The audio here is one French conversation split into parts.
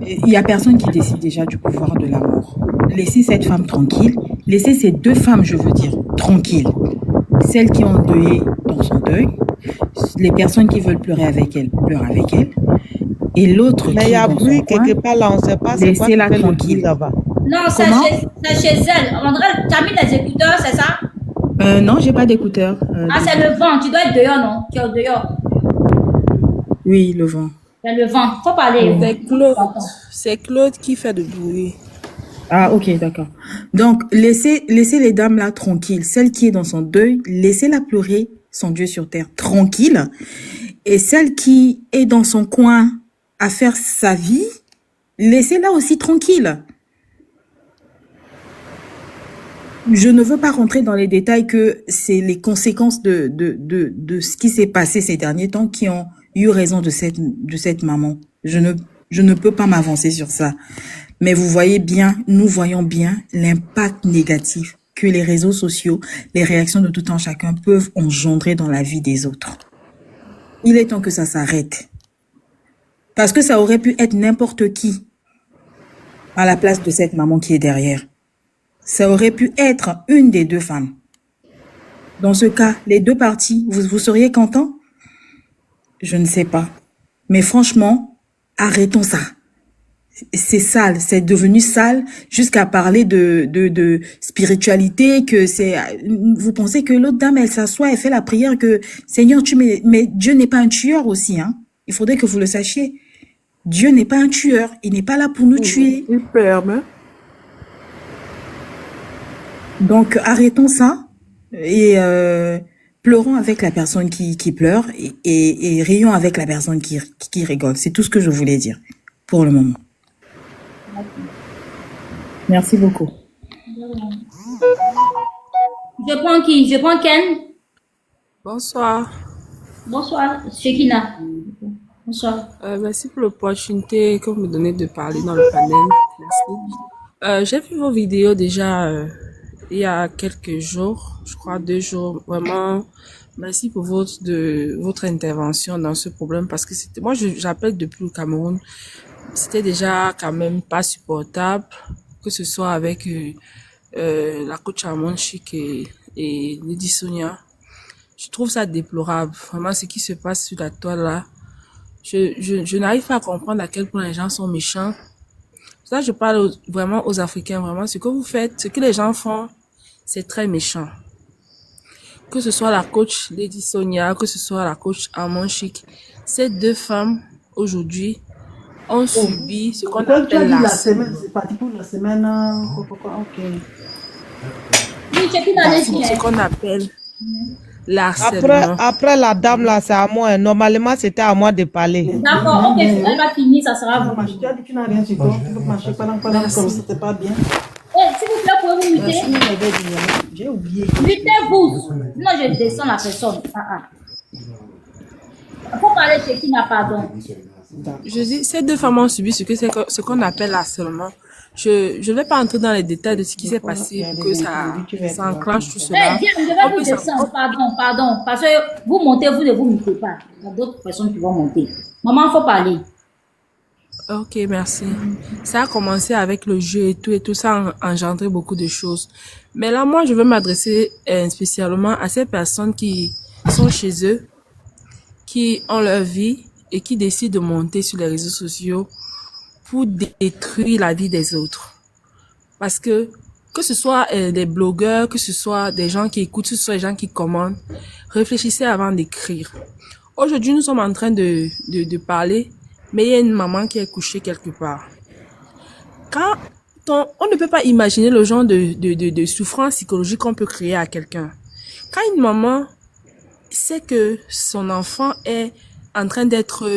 Il n'y a personne qui décide déjà du pouvoir de la mort. Laissez cette femme tranquille. Laissez ces deux femmes, je veux dire, tranquilles. Celles qui ont deuilé dans son deuil. Les personnes qui veulent pleurer avec elle, pleurent avec elle. Et l'autre Mais qui il y est a dans son bruit coin, quelque part là, on ne sait pas c'est quoi qui laissez-la fait le bruit tranquille. là-bas. Non, c'est Comment? chez elle. On dirait, tu as mis les écouteurs, c'est ça? Non, j'ai pas d'écouteurs. Ah, c'est le vent. Tu dois être dehors, non? Tu es au dehors. Oui, le vent. C'est le vent. Faut parler. C'est Claude qui fait du bruit. Ah, ok, d'accord. Donc, laissez les dames là tranquilles. Celle qui est dans son deuil, laissez-la pleurer son Dieu sur terre tranquille. Et celle qui est dans son coin à faire sa vie, laissez-la aussi tranquille. Je ne veux pas rentrer dans les détails que c'est les conséquences de ce qui s'est passé ces derniers temps qui ont eu raison de cette maman. Je ne peux pas m'avancer sur ça. Mais vous voyez bien, nous voyons bien l'impact négatif que les réseaux sociaux, les réactions de tout un chacun peuvent engendrer dans la vie des autres. Il est temps que ça s'arrête. Parce que ça aurait pu être n'importe qui à la place de cette maman qui est derrière. Ça aurait pu être une des deux femmes. Dans ce cas, les deux parties, vous seriez content? Je ne sais pas. Mais franchement, arrêtons ça. C'est sale, c'est devenu sale jusqu'à parler de spiritualité, que c'est, vous pensez que l'autre dame, elle s'assoit, elle fait la prière que, Seigneur, mais Dieu n'est pas un tueur aussi, hein. Il faudrait que vous le sachiez. Dieu n'est pas un tueur. Il n'est pas là pour nous tuer. Il permet. Donc, arrêtons ça et pleurons avec la personne qui pleure et rions avec la personne qui rigole. C'est tout ce que je voulais dire pour le moment. Merci beaucoup. Je prends qui? Je prends Ken. Bonsoir. Bonsoir, Shekina. Bonsoir. Merci pour l'opportunité que vous me donnez de parler dans le panel. Merci. J'ai vu vos vidéos déjà il y a quelques jours, je crois 2 jours. Vraiment, merci pour votre intervention dans ce problème parce que c'était, moi j'appelle depuis le Cameroun. C'était déjà quand même pas supportable, que ce soit avec la coach Armand Chic et Lady Sonia. Je trouve ça déplorable, vraiment ce qui se passe sur la toile là. Je n'arrive pas à comprendre à quel point les gens sont méchants. Ça, je parle vraiment aux Africains, vraiment. Ce que vous faites, ce que les gens font, c'est très méchant. Que ce soit la coach Lady Sonia, que ce soit la coach Armand Chic, ces deux femmes, aujourd'hui, ont subi ce qu'on appelle la semaine. C'est parti pour la semaine. Ok. Oui, Shekina, allez-y. ce qu'on appelle l'harcèlement. Après la dame là, c'est à moi. Normalement, c'était à moi de parler. D'accord, ok, elle va finir, ça sera vous. Tu as dit que tu n'as rien sur toi. Tu veux marcher pendant comme ça, c'était pas bien. S'il vous plaît, pouvez-vous muter? J'ai oublié. Mutez-vous. Sinon, je descends la personne. Faut parler Shekina, pardon. Je dis, ces deux femmes ont subi ce qu'on appelle l'harcèlement. Je ne vais pas entrer dans les détails de ce qui s'est passé pour que ça enclenche tout cela. Bien, je vais vous descendre, pardon. Parce que vous montez, vous ne vous mutez pas. Il y a d'autres personnes qui vont monter. Maman, il faut parler. Ok, merci. Ça a commencé avec le jeu et tout ça a engendré beaucoup de choses. Mais là, moi, je veux m'adresser spécialement à ces personnes qui sont chez eux, qui ont leur vie et qui décident de monter sur les réseaux sociaux pour détruire la vie des autres. Parce que ce soit des blogueurs, que ce soit des gens qui écoutent, que ce soit des gens qui commentent, réfléchissez avant d'écrire. Aujourd'hui, nous sommes en train de parler, mais il y a une maman qui est couchée quelque part. Quand on ne peut pas imaginer le genre de souffrance psychologique qu'on peut créer à quelqu'un. Quand une maman sait que son enfant est en train d'être,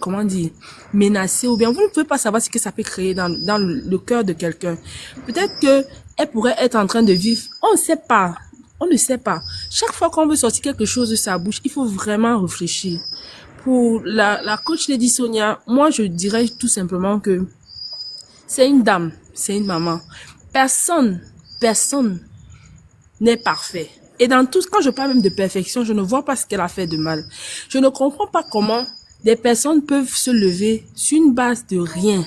comment dire, menacé, ou bien vous ne pouvez pas savoir ce que ça peut créer dans le cœur de quelqu'un. Peut-être que elle pourrait être en train de vivre, on ne sait pas. On ne sait pas. Chaque fois qu'on veut sortir quelque chose de sa bouche, il faut vraiment réfléchir. Pour la coach Lady Sonia, moi je dirais tout simplement que c'est une dame, c'est une maman. Personne n'est parfait. Et dans tout, quand je parle même de perfection, je ne vois pas ce qu'elle a fait de mal. Je ne comprends pas comment des personnes peuvent se lever sur une base de rien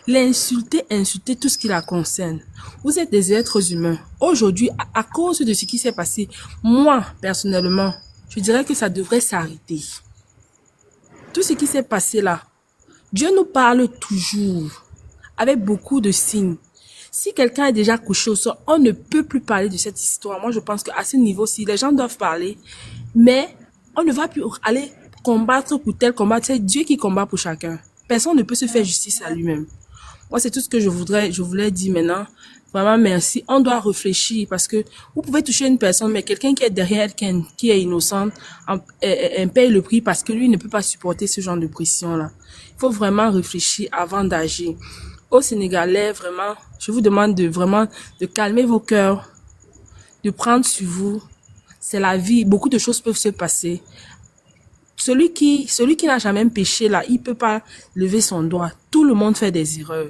l'insulter, insulter tout ce qui la concerne. Vous êtes des êtres humains. Aujourd'hui, à cause de ce qui s'est passé, moi, personnellement, je dirais que ça devrait s'arrêter. Tout ce qui s'est passé là, Dieu nous parle toujours avec beaucoup de signes. Si quelqu'un est déjà couché au sol, on ne peut plus parler de cette histoire. Moi, je pense qu'à ce niveau-ci, les gens doivent parler, mais on ne va plus aller combattre pour tel combat. C'est Dieu qui combat pour chacun. Personne ne peut se faire justice à lui-même. Moi, c'est tout ce que je voulais dire maintenant. Vraiment, merci. On doit réfléchir parce que vous pouvez toucher une personne, mais quelqu'un qui est derrière, qui est innocent, paye le prix parce que lui ne peut pas supporter ce genre de pression-là. Il faut vraiment réfléchir avant d'agir. Au Sénégalais, vraiment, je vous demande de calmer vos cœurs, de prendre sur vous. C'est la vie. Beaucoup de choses peuvent se passer. Celui qui n'a jamais péché là, il peut pas lever son doigt. Tout le monde fait des erreurs.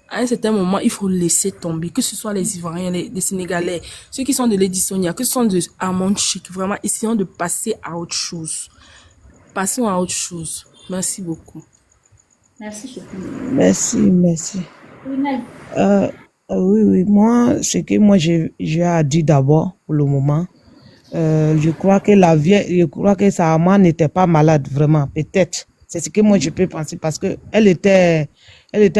À un certain moment, il faut laisser tomber, que ce soit les Ivoiriens, les Sénégalais, ceux qui sont de l'Edisonia, que ce soit de Armand Chic. Vraiment, essayons de passer à autre chose. Passons à autre chose. Merci beaucoup. Merci, Choupou. Merci. Oui, Mel. Oui, moi, ce que moi j'ai à dire d'abord pour le moment, je crois que sa maman n'était pas malade vraiment, peut-être. C'est ce que moi je peux penser parce que elle était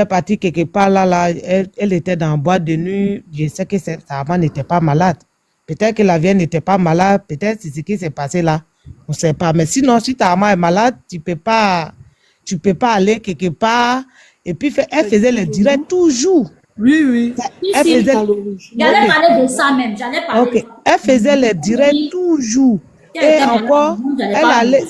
partie quelque part là, elle était dans la boîte de nuit. Je sais que sa maman n'était pas malade. Peut-être que la vieille n'était pas malade, peut-être c'est ce qui s'est passé là. On sait pas. Mais sinon, si ta maman est malade, tu peux pas aller quelque part. Et puis, elle faisait les directs toujours. Oui. Elle Si, faisait, j'allais parler de ça même. J'allais parler de ça. elle faisait les directs Oui. toujours. Si elle Et était malade, encore, j'allais elle pas allait,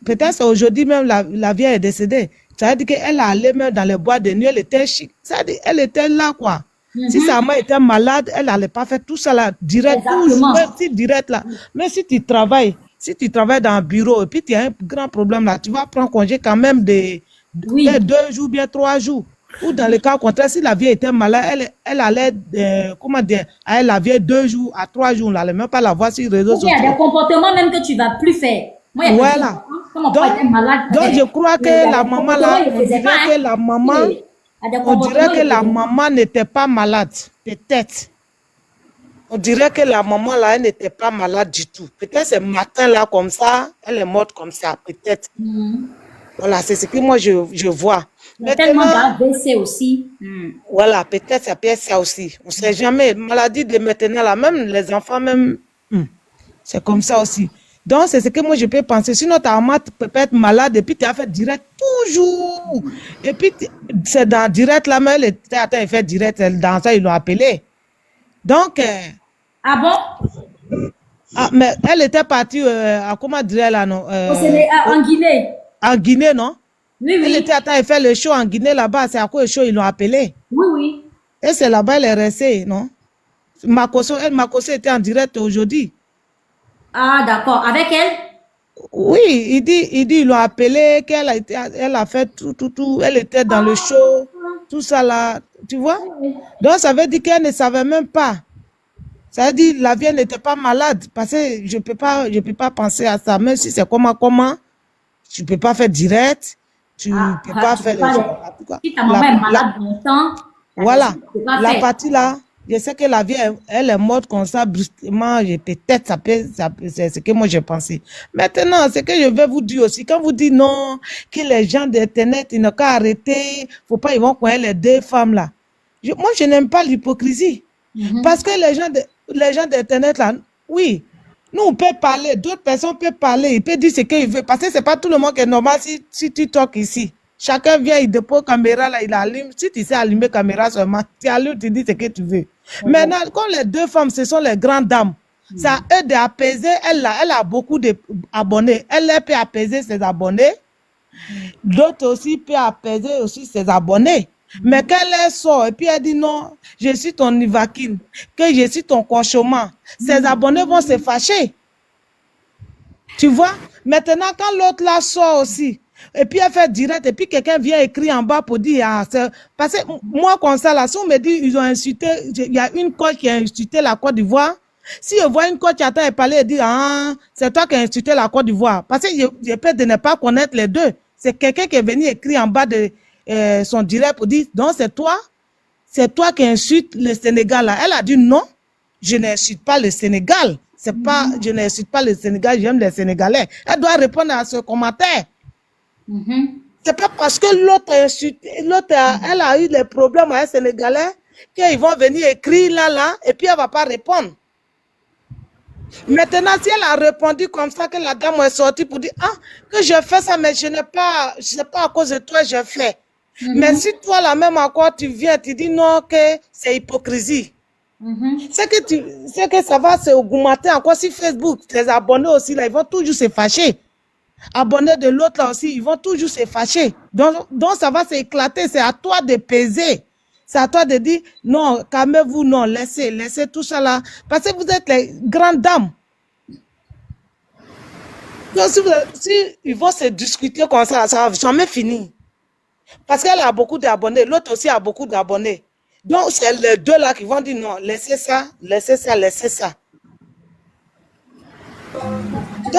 peut-être c'est aujourd'hui même la vieille est décédée. Ça veut dire qu'elle allait même dans les boîtes de nuit, elle était chic. Ça veut dire elle était là, quoi. Si sa maman était malade, elle n'allait pas faire tout ça là, direct, Exactement. toujours, même si direct là. Mais si tu travailles dans un bureau et puis tu as un grand problème là, tu vas prendre congé quand même de Oui. 2 jours, bien 3 jours. Ou dans le cas contraire, si la vieille était malade, elle allait, comment dire, elle la vieille 2 jours à 3 jours, on n'allait même pas la voir sur les réseaux Ou bien il y a sociaux. des comportements même que tu vas plus faire. Moi, il y a Voilà. des gens, comme mon père était malade. Donc, je crois que il y a la des maman comportements, là, il on faisait dirait pas, hein. que la maman, Il y a des on comportements, dirait que il la faisait pas. maman n'était pas malade, peut-être. On dirait que la maman là, elle n'était pas malade du tout. Peut-être ce matin là, comme ça, elle est morte comme ça, peut-être. Voilà, c'est ce que moi je vois. Il y a tellement Maintenant, d'AVC aussi. voilà, peut-être ça peut être ça aussi. On ne sait jamais. Maladie de maintenant là, même les enfants, même, c'est comme ça aussi. Donc, c'est ce que moi je peux penser. Sinon, ta maman peut être malade et puis tu as fait direct toujours. Et puis, c'est dans direct là, mais elle était en train de faire direct. Dans ça, ils l'ont appelé. Donc, Ah bon? mais elle était partie, à comment dire là, non? En Guinée. En Guinée, non? Oui, Elle oui. était en train de faire le show en Guinée là-bas. C'est à quoi le show, ils l'ont appelé. Oui, oui. Et c'est là-bas, elle est restée, non? Makoso était en direct aujourd'hui. Ah, d'accord. Avec elle? Oui, il dit, ils l'ont appelé, elle a fait tout. Elle était dans le show, tout ça là, tu vois? Oui. Donc, ça veut dire qu'elle ne savait même pas. Ça veut dire la vieille n'était pas malade. Parce que je peux pas penser à ça. Même si c'est comment, tu peux pas faire direct. Tu peux pas tu faire peux pas les les- choses. En tout cas, Si ta maman est malade longtemps, voilà. tu peux pas La faire. partie là, je sais que la vieille, elle est morte comme ça, brusquement. Peut-être c'est ce que moi j'ai pensé. Maintenant, ce que je vais vous dire aussi, quand vous dites non, que les gens d'Internet, ils n'ont qu'à arrêter, faut pas, ils vont connaître les 2 femmes là. Moi, je n'aime pas l'hypocrisie. Parce que les gens d'Internet là, oui, nous on peut parler, d'autres personnes peuvent parler, ils peuvent dire ce qu'ils veulent. Parce que c'est pas tout le monde qui est normal si tu talks ici. Chacun vient, il dépose caméra là, il allume. Si tu sais allumer caméra seulement, tu allumes, tu dis ce que tu veux. Maintenant, quand les 2 femmes, ce sont les grandes dames, c'est à eux d'apaiser. Elle a beaucoup d'abonnés. Elle peut apaiser ses abonnés. D'autres aussi peuvent apaiser aussi ses abonnés. Mais quand elle sort et puis elle dit non, je suis ton Ivakin, que je suis ton Conchoma, ses abonnés vont se fâcher. Tu vois? Maintenant, quand l'autre là sort aussi, et puis elle fait direct, et puis quelqu'un vient écrire en bas pour dire, parce que moi, comme ça, là, si on me dit, ils ont insulté, il y a une coach qui a insulté la Côte d'Ivoire. Si je vois une coach qui attend et parler et dire, c'est toi qui as insulté la Côte d'Ivoire. Parce que je peux de ne pas connaître les deux. C'est quelqu'un qui est venu écrire en bas de son direct pour dire, non, c'est toi qui insultes le Sénégal là. Elle a dit non, je n'insulte pas le Sénégal. C'est pas, je n'insulte pas le Sénégal, j'aime les Sénégalais. Elle doit répondre à ce commentaire. C'est pas parce que l'autre a insulté, elle a eu des problèmes avec les Sénégalais qu'ils vont venir écrire là, et puis elle va pas répondre. Maintenant, si elle a répondu comme ça, que la dame est sortie pour dire, ah, que je fais ça, mais c'est pas à cause de toi, je fais. Mais si toi, la même encore, tu viens, tu dis non, que c'est hypocrisie. C'est que ça va se augmenter encore sur Facebook. Tes abonnés aussi, là, ils vont toujours se fâcher. Abonnés de l'autre, là aussi, ils vont toujours se fâcher. Donc ça va s'éclater. C'est à toi de peser. C'est à toi de dire, non, calmez-vous, non, laissez tout ça là. Parce que vous êtes les grandes dames. Donc, si ils vont se discuter comme ça va jamais finir. Parce qu'elle a beaucoup d'abonnés, l'autre aussi a beaucoup d'abonnés. Donc, c'est les deux là qui vont dire, non, laissez ça. Donc,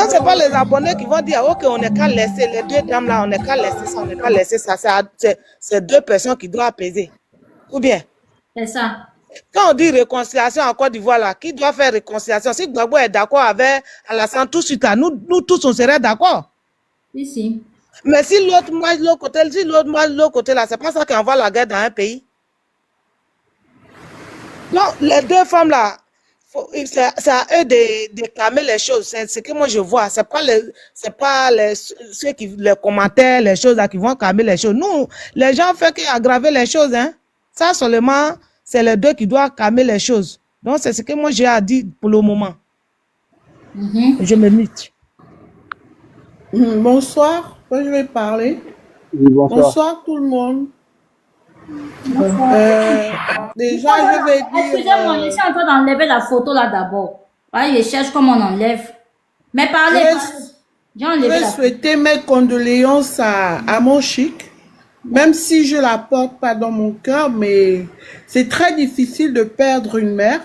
c'est pas les abonnés qui vont dire, ok, on n'est qu'à laisser, les deux dames là, on n'est qu'à laisser ça, c'est deux personnes qui doivent peser. Ou bien? C'est ça. Quand on dit réconciliation en Côte d'Ivoire, là, qui doit faire réconciliation? Si Gbagbo est d'accord avec Alassane, tout de suite, là, nous tous, on serait d'accord. Ici. Mais si l'autre mange de l'autre côté, là, c'est pas ça qui envoie la guerre dans un pays. Donc, les deux femmes, là, c'est à eux de calmer les choses. C'est ce que moi, je vois. C'est pas ceux qui, les commentaires, les choses, là, qui vont calmer les choses. Nous, les gens font qu'aggraver les choses, hein. Ça, seulement, c'est les deux qui doivent calmer les choses. Donc, c'est ce que moi, j'ai à dire pour le moment. Je me mute. Bonsoir, moi je vais parler. Oui, bonsoir. Bonsoir tout le monde. Déjà, je vais dire... Excusez-moi, je suis en train d'enlever la photo là d'abord. Ouais, je cherche comment on enlève. Mais parlez. J'ai Je enlevé vais la souhaiter mes condoléances à mon chic, même si je la porte pas dans mon cœur, mais c'est très difficile de perdre une mère.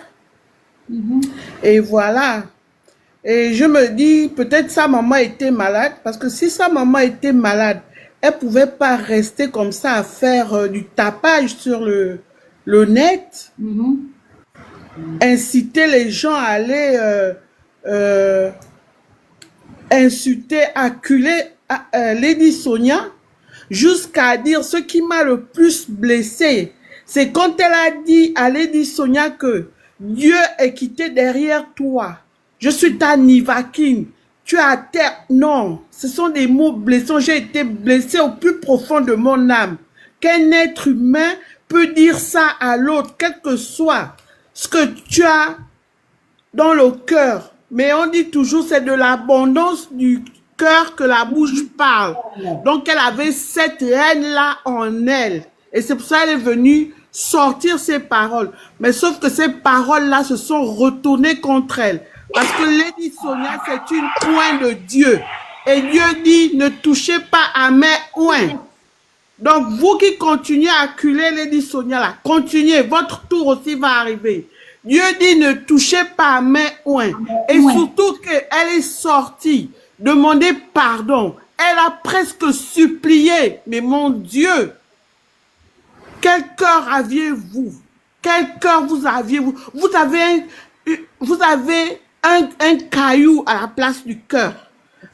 Et voilà. Et je me dis, peut-être sa maman était malade, parce que si sa maman était malade, elle pouvait pas rester comme ça à faire du tapage sur le net, inciter les gens à aller insulter, acculer Lady Sonia, jusqu'à dire ce qui m'a le plus blessé, c'est quand elle a dit à Lady Sonia que Dieu est quitté derrière toi. Je suis ta Nivakine. Tu es à terre. Non, ce sont des mots blessants. J'ai été blessé au plus profond de mon âme. Qu'un être humain peut dire ça à l'autre, quel que soit ce que tu as dans le cœur. Mais on dit toujours, c'est de l'abondance du cœur que la bouche parle. Donc, elle avait cette haine-là en elle. Et c'est pour ça qu'elle est venue sortir ces paroles. Mais sauf que ces paroles-là se sont retournées contre elle. Parce que Lady Sonia, c'est une oint de Dieu. Et Dieu dit, ne touchez pas à mes oints. Donc, vous qui continuez à acculer Lady Sonia, là, continuez, votre tour aussi va arriver. Dieu dit, ne touchez pas à mes oints. Et surtout qu'elle est sortie, demander pardon. Elle a presque supplié. Mais mon Dieu, quel cœur aviez-vous? Quel cœur vous aviez-vous? Vous avez un caillou à la place du cœur.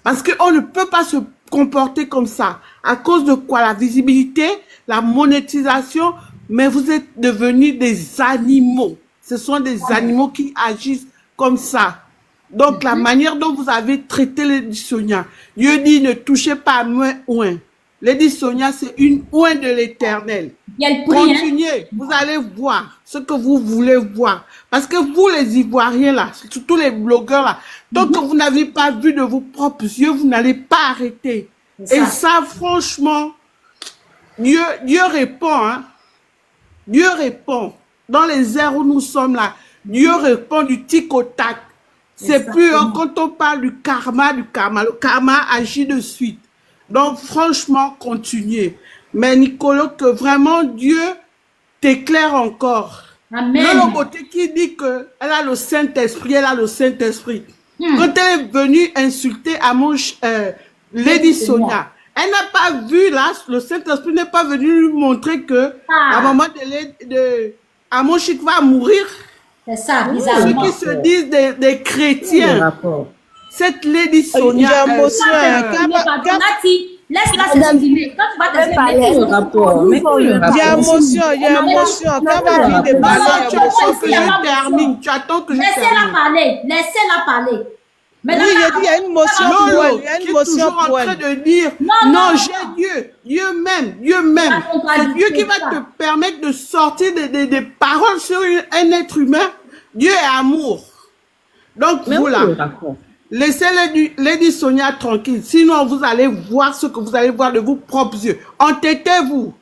Parce qu'on ne peut pas se comporter comme ça. À cause de quoi? La visibilité, la monétisation, mais vous êtes devenus des animaux. Ce sont des animaux qui agissent comme ça. Donc, la manière dont vous avez traité Lady Sonia, Dieu dit, ne touchez pas à mes oints. Lady Sonia, c'est une oint de l'Éternel. Continuez, vous allez voir ce que vous voulez voir. Parce que vous, les Ivoiriens, là, surtout les blogueurs, là, tant que vous n'avez pas vu de vos propres yeux, vous n'allez pas arrêter. Et ça, franchement, Dieu répond, hein. Dieu répond. Dans les airs où nous sommes là, Dieu répond du tic au tac. C'est plus, hein, quand on parle du karma, le karma agit de suite. Donc, franchement, continuez. Mais Nicolo, que vraiment Dieu t'éclaire encore. Amen. Le côté qui dit qu'elle a le Saint-Esprit, elle a le Saint-Esprit. Quand elle est venue insulter à mon Lady Sonia, Elle n'a pas vu, là, le Saint-Esprit n'est pas venu lui montrer que, à un moment de Amoshik va mourir. C'est ça, Ceux bizarrement. qui se disent des chrétiens, cette Lady Sonia, Nati, laisse-la s'exprimer. Quand tu vas t'exprimer, Il y a émotion, il y a émotion. Quand va dire de parler, tu attends que je termine, tu attends que je laissez-la termine. parler, laissez-la parler. Oui, j'ai dit, il y a une émotion pour elle. Lolo, Il y a qui une est émotion toujours en pour train elle. de dire, Non, non, non, j'ai Dieu, Dieu même. C'est Dieu qui va te permettre de sortir des paroles sur un être humain. Dieu est amour. Donc, voilà. Laissez Lady Sonia tranquille. Sinon, vous allez voir ce que vous allez voir de vos propres yeux. Entêtez-vous.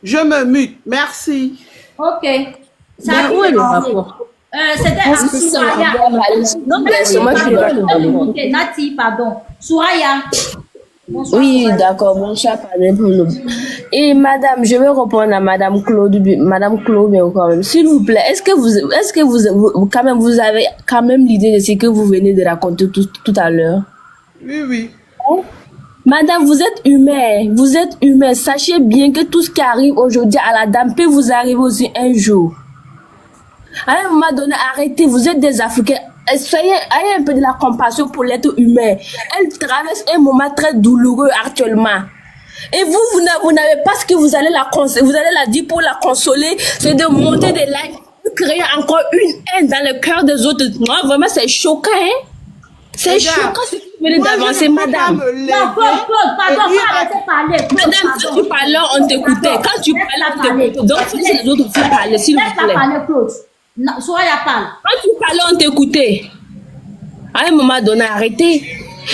Je me mute. Merci. Ok. Ça Mais a où est le été rapport? C'était Est-ce que c'est un rapport à l'issue? Non, mais c'est moi qui vais parler. Ok, Nati, pardon. Souraya. Bonsoir, Oui, Souraya. d'accord, mon chat parlait pour nous. Et madame, je vais répondre à madame Claude, mais quand même, s'il vous plaît, est-ce que vous avez quand même l'idée de ce que vous venez de raconter tout à l'heure? Oui. Madame, vous êtes humain. Sachez bien que tout ce qui arrive aujourd'hui à la dame peut vous arriver aussi un jour. À un moment donné, arrêtez, vous êtes des Africains. Ayez un peu de la compassion pour l'être humain. Elle traverse un moment très douloureux actuellement. Et vous n'avez pas ce que vous allez la dire pour la consoler, c'est de monter des likes, de créer encore une haine dans le cœur des autres. Moi, vraiment, c'est choquant, hein? C'est choquant ce que vous venez d'avancer, madame. Non, Claude, pardon, faut arrêter de parler. Claude, Madame, quand tu parlais, on t'écoutait. Quand tu parlais, on t'écoutait. Donc, si les autres vous parler, s'il vous laisse-la plaît. parler, Claude. Non, Souraya parle. Quand tu parlais, on t'écoutait. À un moment donné, arrêtez.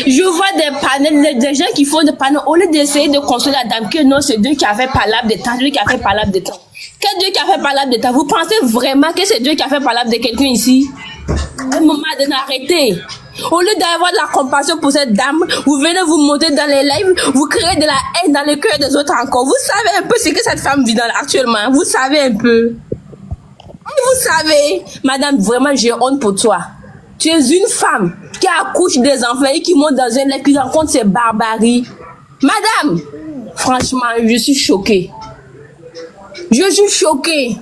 Je vois des panels, des gens qui font des panels. Au lieu d'essayer de consoler la dame, que non, c'est Dieu qui a fait parlable de temps, Dieu qui a fait parlable de temps. Quel Dieu qui a fait parlable de temps? Vous pensez vraiment que c'est Dieu qui a fait parlable de quelqu'un ici? À un moment donné, arrêtez. Au lieu d'avoir de la compassion pour cette dame, vous venez vous monter dans les lives, vous créez de la haine dans le cœur des autres encore. Vous savez un peu ce que cette femme vit actuellement. Vous savez un peu. Vous savez, madame, vraiment, j'ai honte pour toi. Tu es une femme qui accouche des enfants et qui monte dans un live qui rencontre ces barbaries. Madame, franchement, je suis choquée. Je suis choquée.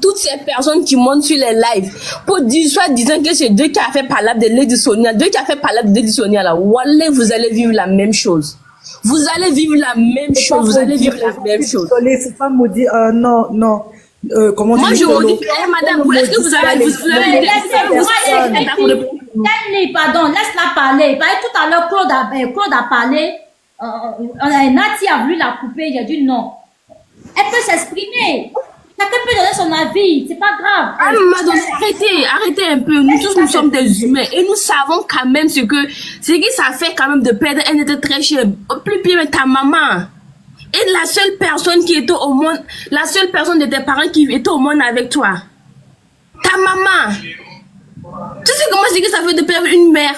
Toutes ces personnes qui montent sur les lives pour dire, soit disant que c'est Dieu qui a fait parlable de Lady Sonia. Dieu qui a fait parlable de Lady Sonia là. Wallah, vous allez vivre la même chose. Vous allez vivre la même chose. Vous allez vivre la même chose. Faut pas me dire, non. Comment Moi, tu dis, je vous Lolo? dis, madame, est-ce que vous avez Laisse-la pardon, laisse-la parler. Tout à l'heure, Claude a parlé. Nati a voulu la couper. J'ai dit non. Elle peut s'exprimer. Chacun peut donner son avis. C'est pas grave. À un moment donné, arrêtez un peu. Nous tous, nous sommes des humains. Et nous savons quand même ce que ça fait quand même de perdre un être très cher. Plus pire, ta maman. Et la seule personne qui était au monde, la seule personne de tes parents qui était au monde avec toi. Ta maman. Tu sais comment c'est que ça fait de perdre une mère?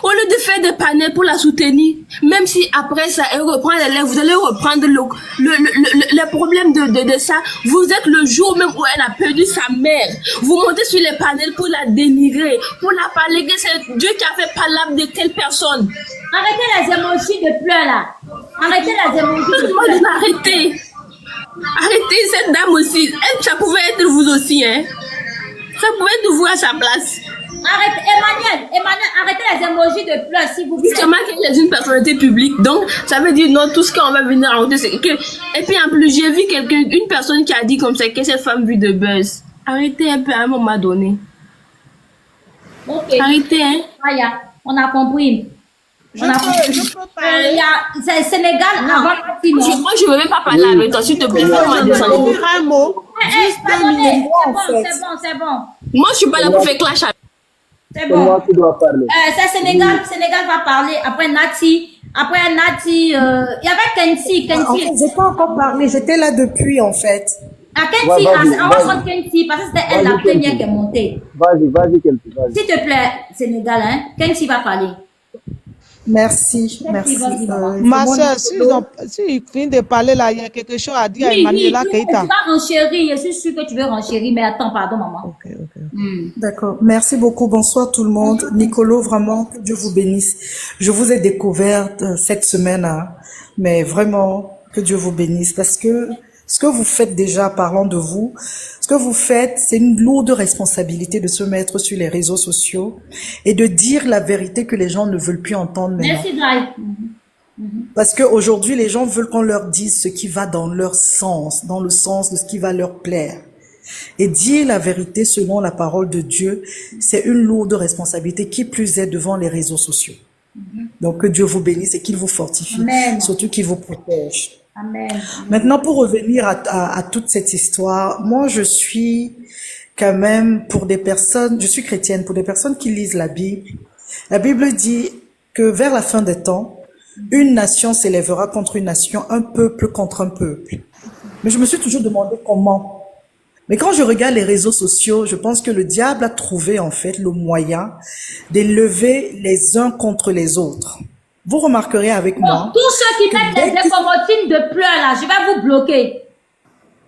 Au lieu de faire des panels pour la soutenir, même si après ça, elle reprend les lèvres, vous allez reprendre le problème de ça. Vous êtes le jour même où elle a perdu sa mère. Vous montez sur les panels pour la dénigrer, pour la parler que c'est Dieu qui a fait parlable de telle personne. Arrêtez les émojis de pleurs là. Arrêtez les émojis de pleurs. Arrêtez cette dame aussi. Elle, ça pouvait être vous aussi, hein. Ça pouvait être vous à sa place. Arrêtez, Emmanuel, arrêtez les émojis de pleurs, s'il vous plaît. Justement qu'elle est une personnalité publique, donc ça veut dire non, tout ce qu'on va venir raconter, c'est que... Et puis en plus, j'ai vu une personne qui a dit comme ça que cette femme vit de buzz. Arrêtez un peu à un moment donné. Ok. Arrêtez, hein. On a compris. Je peux parler. C'est Sénégal avant Latino. Moi, je ne veux même pas parler avec toi, s'il te plaît. Fais-moi descendre. Dire un mot. Juste 2 minutes. C'est bon. Moi, je suis pas là pour faire clash. C'est bon. C'est Sénégal va parler. Après Nati, il y avait Kensi. En fait, j'ai pas encore parlé, j'étais là depuis, en fait. Kensi, on va prendre Kensi, parce que c'était elle la première qui est montée. Vas-y, Kensi, vas-y. S'il te plaît, Sénégal, Kensi va parler. Merci, Vas-y, merci. vas-y, maman. Ma Vraiment, soeur, Nicolo, si ils finissent de parler là, il y a quelque chose à dire à Oui, oui, Emmanuela tu Keita. vas renchérir. Je suis sûre que tu veux renchérir, mais attends, pardon, maman. Ok, ok. d'accord. Merci beaucoup. Bonsoir tout le monde. Nicolo, vraiment, que Dieu vous bénisse. Je vous ai découverte cette semaine, hein, mais vraiment, que Dieu vous bénisse parce que ce que vous faites déjà, parlant de vous, ce que vous faites, c'est une lourde responsabilité de se mettre sur les réseaux sociaux et de dire la vérité que les gens ne veulent plus entendre maintenant. Merci, Drive. Parce qu'aujourd'hui, les gens veulent qu'on leur dise ce qui va dans leur sens, dans le sens de ce qui va leur plaire. Et dire la vérité selon la parole de Dieu, c'est une lourde responsabilité, qui plus est devant les réseaux sociaux. Donc que Dieu vous bénisse et qu'il vous fortifie, Amen. surtout qu'il vous protège. Amen. Maintenant, pour revenir à toute cette histoire, moi je suis quand même pour des personnes, je suis chrétienne, pour des personnes qui lisent la Bible dit que vers la fin des temps, une nation s'élèvera contre une nation, un peuple contre un peuple. Mais je me suis toujours demandé comment. Mais quand je regarde les réseaux sociaux, je pense que le diable a trouvé en fait le moyen d'élever les uns contre les autres. Vous remarquerez avec Bon, moi tous ceux qui que mettent dès les qu'il- écomotines de pleurs là, je vais vous bloquer.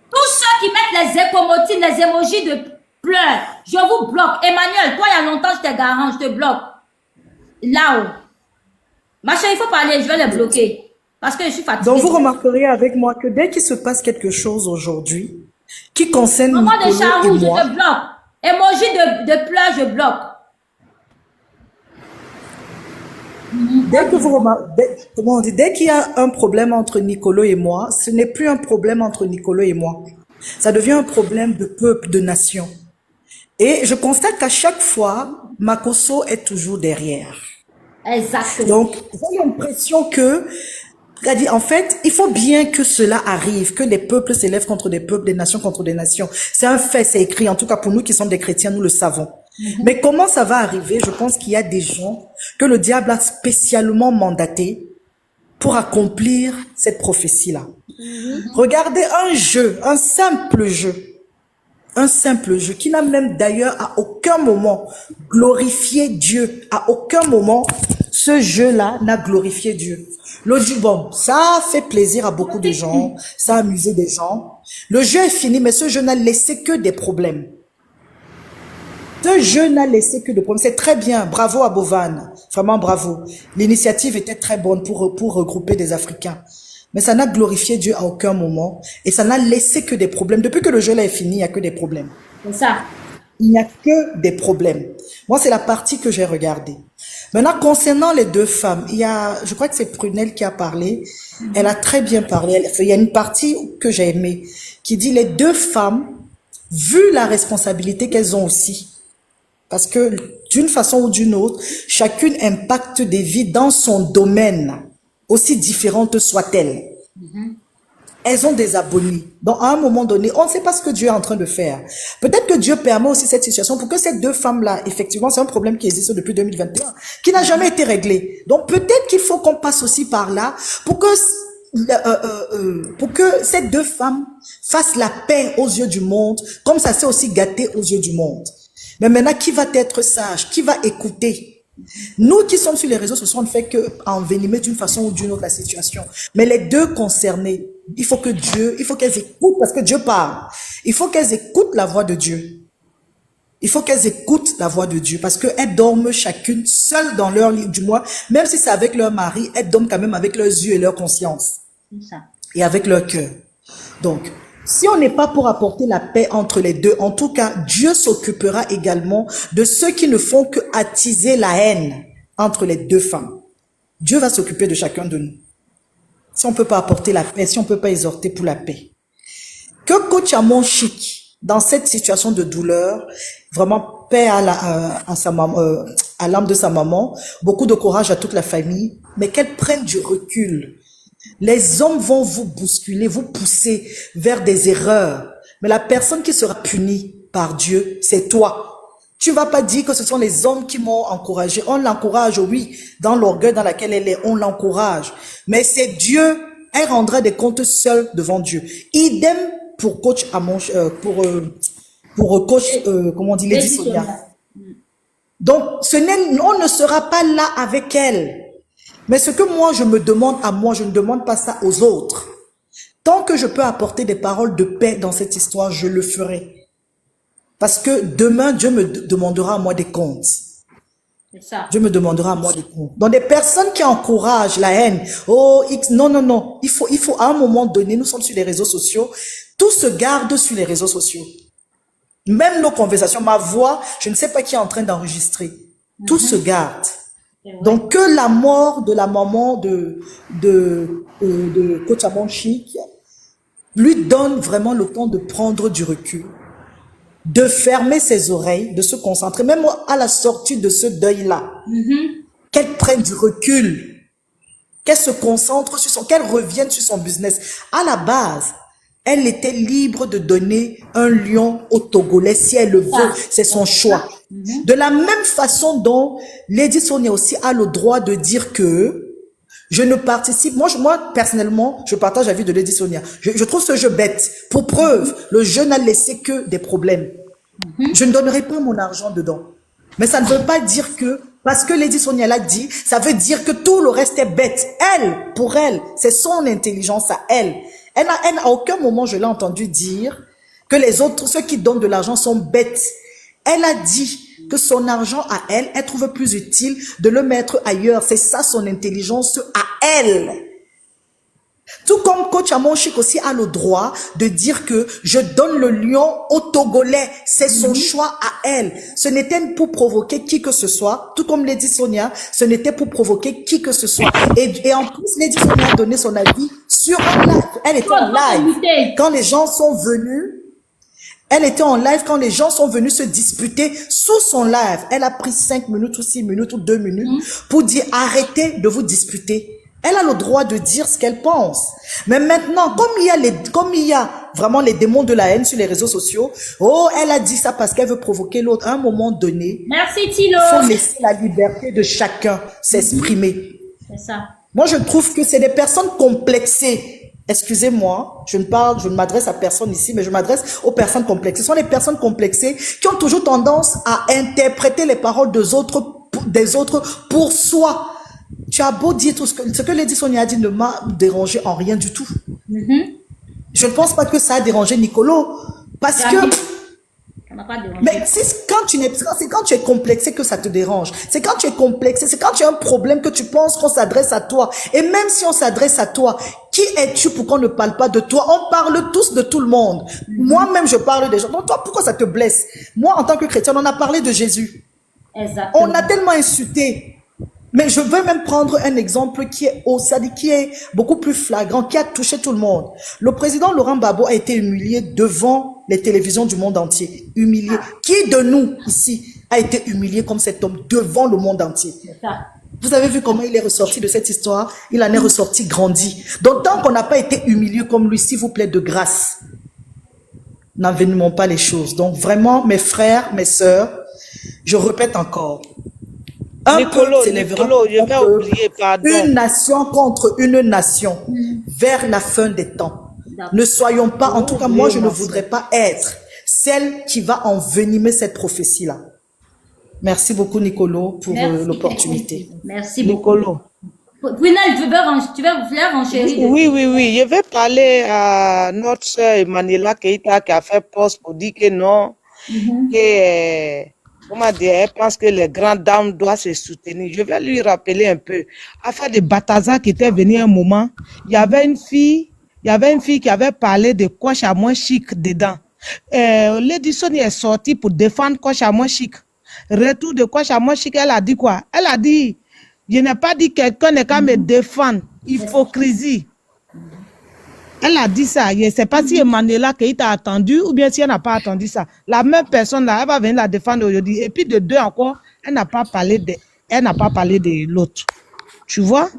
Tous ceux qui mettent les écomotines, les émojis de pleurs, je vous bloque. Emmanuel, toi, il y a longtemps, je te garant, je te bloque. Là-haut. Ma chérie, il faut parler, je vais les bloquer. Parce que je suis fatiguée. Donc vous remarquerez avec moi que dès qu'il se passe quelque chose aujourd'hui qui concerne Maman de Nicolo Charou, et je moi, te bloque. Émoji de pleurs, je bloque. dès que vous remarquez, comment on dit, dès qu'il y a un problème entre Nicolo et moi, ce n'est plus un problème entre Nicolo et moi. Ça devient un problème de peuple, de nation. Et je constate qu'à chaque fois, Makosso est toujours derrière. Exactement. Donc, j'ai l'impression que, c'est-à-dire, en fait, il faut bien que cela arrive, que des peuples s'élèvent contre des peuples, des nations contre des nations. C'est un fait, c'est écrit. En tout cas, pour nous qui sommes des chrétiens, nous le savons. Mais comment ça va arriver? Je pense qu'il y a des gens que le diable a spécialement mandatés pour accomplir cette prophétie-là. Regardez un jeu, un simple jeu qui n'a même d'ailleurs à aucun moment glorifié Dieu. À aucun moment, ce jeu-là n'a glorifié Dieu. L'autre dit, bon, ça a fait plaisir à beaucoup de gens, ça a amusé des gens. Le jeu est fini, mais ce jeu n'a laissé que des problèmes. Ce jeu n'a laissé que des problèmes. C'est très bien, bravo à Bovan, vraiment bravo. L'initiative était très bonne pour regrouper des Africains. Mais ça n'a glorifié Dieu à aucun moment et ça n'a laissé que des problèmes. Depuis que le jeu là est fini, il n'y a que des problèmes. C'est ça. Il n'y a que des problèmes. Moi, c'est la partie que j'ai regardée. Maintenant, concernant les deux femmes, je crois que c'est Prunelle qui a parlé. Elle a très bien parlé. Il y a une partie que j'ai aimée qui dit les deux femmes, vu la responsabilité qu'elles ont aussi, parce que d'une façon ou d'une autre, chacune impacte des vies dans son domaine, aussi différentes soient-elles. Elles ont des abonnés. Donc, à un moment donné, on ne sait pas ce que Dieu est en train de faire. Peut-être que Dieu permet aussi cette situation pour que ces deux femmes-là, effectivement, c'est un problème qui existe depuis 2021, qui n'a jamais été réglé. Donc, peut-être qu'il faut qu'on passe aussi par là pour que ces deux femmes fassent la paix aux yeux du monde, comme ça s'est aussi gâté aux yeux du monde. Mais maintenant, qui va être sage? Qui va écouter? Nous qui sommes sur les réseaux sociaux, on ne fait qu'envenimer d'une façon ou d'une autre la situation. Mais les deux concernées, il faut qu'elles écoutent, parce que Dieu parle. Il faut qu'elles écoutent la voix de Dieu. Il faut qu'elles écoutent la voix de Dieu, parce qu'elles dorment chacune seule dans leur lit, du moins, même si c'est avec leur mari, elles dorment quand même avec leurs yeux et leur conscience. C'est ça. Et avec leur cœur. Donc, si on n'est pas pour apporter la paix entre les deux, en tout cas, Dieu s'occupera également de ceux qui ne font que attiser la haine entre les deux femmes. Dieu va s'occuper de chacun de nous. Si on ne peut pas apporter la paix, si on ne peut pas exhorter pour la paix. Que coach Amon Chic, dans cette situation de douleur, vraiment paix à sa maman, à l'âme de sa maman, beaucoup de courage à toute la famille, mais qu'elle prenne du recul. Les hommes vont vous bousculer, vous pousser vers des erreurs. Mais la personne qui sera punie par Dieu, c'est toi. Tu vas pas dire que ce sont les hommes qui m'ont encouragé. On l'encourage, oui, dans l'orgueil dans laquelle elle est, on l'encourage. Mais c'est Dieu, elle rendra des comptes seule devant Dieu. Idem pour coach pour coach, comment on dit, Lady Sonia. Donc, on ne sera pas là avec elle. Mais ce que moi, je me demande à moi, je ne demande pas ça aux autres. Tant que je peux apporter des paroles de paix dans cette histoire, je le ferai. Parce que demain, Dieu me demandera à moi des comptes. C'est ça. Dieu me demandera à moi des comptes. Donc des personnes qui encouragent la haine, oh, X, non, non, non. Il faut à un moment donné, nous sommes sur les réseaux sociaux, tout se garde sur les réseaux sociaux. Même nos conversations, ma voix, je ne sais pas qui est en train d'enregistrer. Tout se garde. Donc que la mort de la maman de Coach Amonchi lui donne vraiment le temps de prendre du recul, de fermer ses oreilles, de se concentrer, même à la sortie de ce deuil-là, qu'elle prenne du recul, qu'elle se concentre sur qu'elle revienne sur son business. À la base, elle était libre de donner un lion au Togolais si elle le veut, c'est son choix. De la même façon dont Lady Sonia aussi a le droit de dire que je ne participe, moi personnellement, je partage la vie de Lady Sonia. Je trouve ce jeu bête. Pour preuve, le jeu n'a laissé que des problèmes. Je ne donnerai pas mon argent dedans. Mais ça ne veut pas dire que, parce que Lady Sonia l'a dit, ça veut dire que tout le reste est bête. Elle, pour elle, c'est son intelligence à elle. Elle à aucun moment, je l'ai entendu dire que les autres, ceux qui donnent de l'argent sont bêtes. Elle a dit que son argent à elle, elle trouve plus utile de le mettre ailleurs. C'est ça son intelligence à elle. Tout comme Coach Amonchik aussi a le droit de dire que je donne le lion au Togolais. C'est son choix à elle. Ce n'était pour provoquer qui que ce soit. Tout comme Lady Sonia, ce n'était pour provoquer qui que ce soit. Et en plus, Lady Sonia a donné son avis sur un live. Elle était en live. Quand les gens sont venus, elle était en live quand les gens sont venus se disputer sous son live. Elle a pris 5 minutes ou 6 minutes ou 2 minutes pour dire arrêtez de vous disputer. Elle a le droit de dire ce qu'elle pense. Mais maintenant, comme il y a vraiment les démons de la haine sur les réseaux sociaux, oh, elle a dit ça parce qu'elle veut provoquer l'autre. À un moment donné, Merci Tilo. il faut laisser la liberté de chacun s'exprimer. C'est ça. Moi, je trouve que c'est des personnes complexées. Excusez-moi, je ne m'adresse à personne ici, mais je m'adresse aux personnes complexées. Ce sont les personnes complexées qui ont toujours tendance à interpréter les paroles des autres pour soi. Tu as beau dire tout ce que Lady Sonia a dit ne m'a dérangé en rien du tout. Je ne pense pas que ça a dérangé Nicolo. Parce que... Mais c'est quand tu es complexé que ça te dérange. C'est quand tu es complexé, c'est quand tu as un problème que tu penses qu'on s'adresse à toi. Et même si on s'adresse à toi, qui es-tu pour qu'on ne parle pas de toi? On parle tous de tout le monde. Moi-même, je parle des gens. Donc toi, pourquoi ça te blesse? Moi, en tant que chrétien, on a parlé de Jésus. Exactement. On a tellement insulté. Mais je veux même prendre un exemple qui est beaucoup plus flagrant, qui a touché tout le monde. Le président Laurent Gbagbo a été humilié devant les télévisions du monde entier. Humilié. Qui de nous, ici, a été humilié comme cet homme devant le monde entier? Vous avez vu comment il est ressorti de cette histoire? Il en est ressorti grandi. Donc, tant qu'on n'a pas été humilié comme lui, s'il vous plaît, de grâce, n'envenimons pas les choses. Donc, vraiment, mes frères, mes sœurs, je répète encore, Nicolo, je vais oublier, pardon. Une nation contre une nation vers la fin des temps. Ne soyons pas, en tout cas, moi, je ne voudrais pas être celle qui va envenimer cette prophétie-là. Merci beaucoup, Nicolo, pour l'opportunité. Merci beaucoup. Nicolo. Brunel, tu veux faire renchérir? Oui. Je vais parler à notre sœur Emmanuela Keita qui a fait poste pour dire que non, comment dire, elle pense que les grandes dames doivent se soutenir. Je vais lui rappeler un peu. Afin de Bataza qui était venu un moment, il y avait une fille qui avait parlé de Coach Amonchik dedans. Lady Sonia est sortie pour défendre Coach Amonchik. Retour de Coach Amonchik, elle a dit quoi? Elle a dit, je n'ai pas dit quelqu'un n'est qu'à me défendre. Hypocrisie. Elle a dit ça. Je ne sais pas si Emmanuela Keita a attendu ou bien si elle n'a pas attendu ça. La même personne là, elle va venir la défendre aujourd'hui. Et puis de deux encore, elle n'a pas parlé de l'autre. Tu vois?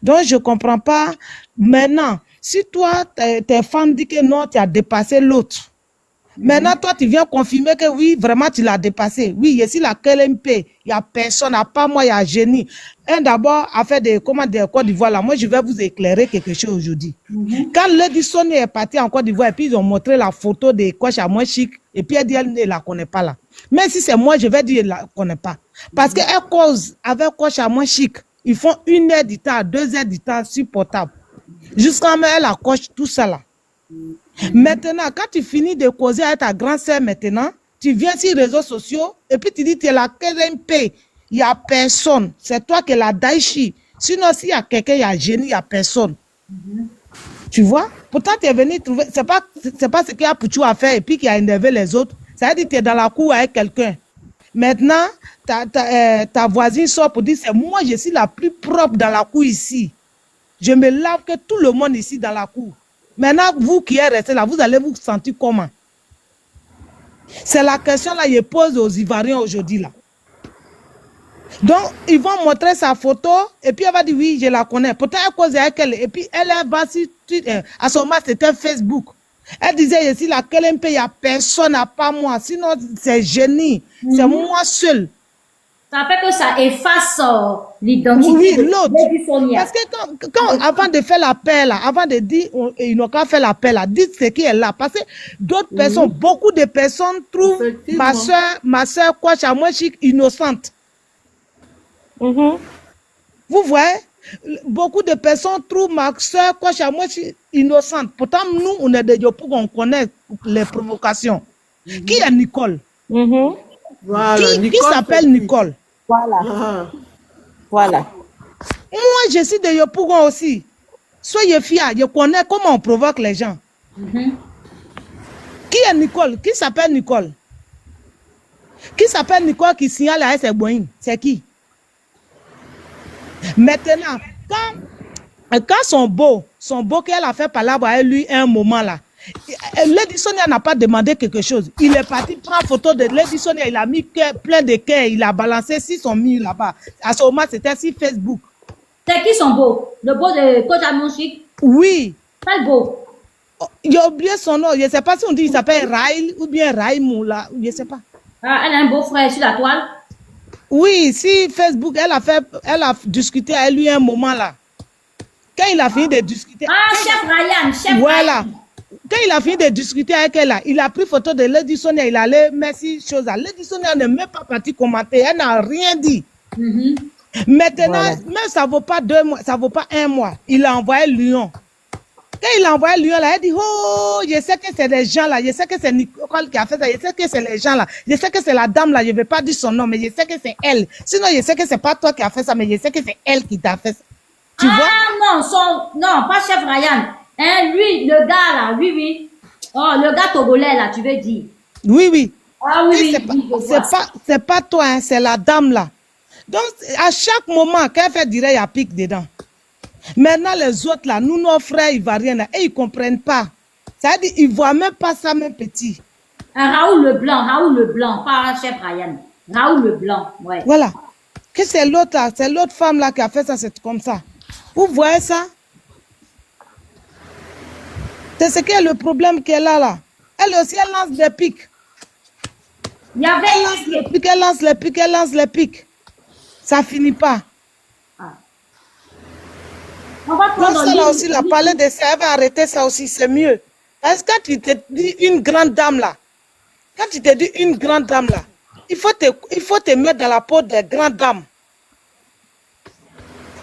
Donc je ne comprends pas. Maintenant, si toi, tes fans disent que non, tu as dépassé l'autre. Maintenant, toi, tu viens confirmer que oui, vraiment, tu l'as dépassé. Oui, ici, la KLMP, il n'y a personne, à part moi, il y a Génie. D'abord, affaire de Côte d'Ivoire, là, moi, je vais vous éclairer quelque chose aujourd'hui. Quand Lady Sonia est partie en Côte d'Ivoire, et puis ils ont montré la photo de Coach Amonchik, et puis elle dit, elle ne la connaît pas là. Même si c'est moi, je vais dire, elle ne la connaît pas. Parce qu'elle cause avec Coach Amonchik. Ils font 1 heure du temps, 2 heures du temps sur portable. Jusqu'à même elle accroche tout ça là. Maintenant, quand tu finis de causer avec ta grande sœur maintenant, tu viens sur les réseaux sociaux et puis tu dis tu es la KMP. Il n'y a personne. C'est toi qui es la Daichi. Sinon, s'il y a quelqu'un, il y a génie, il n'y a personne. Tu vois? Pourtant, tu es venu trouver. C'est pas ce qu'il y a pour toi à faire et puis qui a énervé les autres. Ça veut dire que tu es dans la cour avec quelqu'un. Maintenant, ta voisine sort pour dire c'est moi, je suis la plus propre dans la cour ici. Je me lave que tout le monde ici dans la cour. Maintenant, vous qui êtes restés là, vous allez vous sentir comment? C'est la question là, je pose aux Ivoiriens aujourd'hui là. Donc, ils vont montrer sa photo et puis elle va dire oui, je la connais. Pourtant, elle cause avec elle. Et puis, elle va sur Twitter. À ce moment, c'était Facebook. Elle disait ici, la KLMP, il n'y a personne à part moi. Sinon, c'est génie. C'est moi seul. Ça fait que ça efface l'identité Oui, de l'autre. Lady Sonia. Parce que quand avant de faire l'appel, avant de dire, ils n'ont qu'à faire l'appel, dites ce qui est là. Parce que d'autres personnes, beaucoup de personnes trouvent ma soeur Kwachamochik innocente. Vous voyez, beaucoup de personnes trouvent ma soeur Kwachamochik innocente. Pourtant, nous, on est des Yopougs, on connaît les provocations. Qui est Nicole? Voilà, Qui s'appelle Nicole? Voilà. Voilà. Moi, je suis de Yopougon aussi. Soyez fiers, je connais comment on provoque les gens. Qui est Nicole? Qui s'appelle Nicole? Qui s'appelle Nicole qui signale à ses boïnes? C'est qui? Maintenant, quand son beau qu'elle a fait palabre avec lui à un moment là, Lady Sonia n'a pas demandé quelque chose. Il est parti prendre photo de Lady Sonia, il a mis plein de cœurs, il a balancé 600 000 là-bas. À ce moment, c'était sur Facebook. C'est qui son beau? Le beau de Kwachamochik? Oui. Quel beau? J'ai oublié son nom. Je ne sais pas si on dit il s'appelle Raïl ou bien Raïmou là. Je ne sais pas. Ah, elle a un beau frère sur la toile. Oui, si Facebook, elle a discuté avec lui un moment là. Quand il a fini de discuter. Ah, chef Ryan, chef Voilà. Ryan. Quand il a fini de discuter avec elle là, il a pris photo de Lady Sonia, il allait mettre ces choses là. Lady Sonia n'est même pas partie commenter, elle n'a rien dit. Maintenant, même ça ne vaut pas 2 mois, ça ne vaut pas 1 mois. Il a envoyé Lyon. Quand il a envoyé Lyon là, elle dit oh, je sais que c'est les gens là, je sais que c'est Nicole qui a fait ça, je sais que c'est les gens là, je sais que c'est la dame là, je ne vais pas dire son nom, mais je sais que c'est elle. Sinon, je sais que c'est pas toi qui a fait ça, mais je sais que c'est elle qui t'a fait ça. Tu vois? Non, pas chef Ryan. Hein, lui, le gars là, oui. Oh, le gars togolais là, tu veux dire. Oui. Ah oui, C'est pas toi, hein, c'est la dame là. Donc, à chaque moment, quand elle fait dire, il y a pique dedans. Maintenant, les autres là, nous, nos frères ivoiriens là, et ils ne comprennent pas. Ça veut dire, ils ne voient même pas ça, même petit. Raoul Leblanc, pas chef Ryan. Raoul Leblanc, ouais. Voilà. Que c'est l'autre là, c'est l'autre femme là qui a fait ça, c'est comme ça. Vous voyez ça? C'est ce qui est le problème qu'elle a là. Elle aussi, elle lance des pics. Il y avait... Elle lance les pics. Ça finit pas. On va prendre Donc ça là aussi, la parler de ça, elle va arrêter ça aussi, c'est mieux. Parce que quand tu te dis une grande dame là, il faut te mettre dans la peau des grandes dames.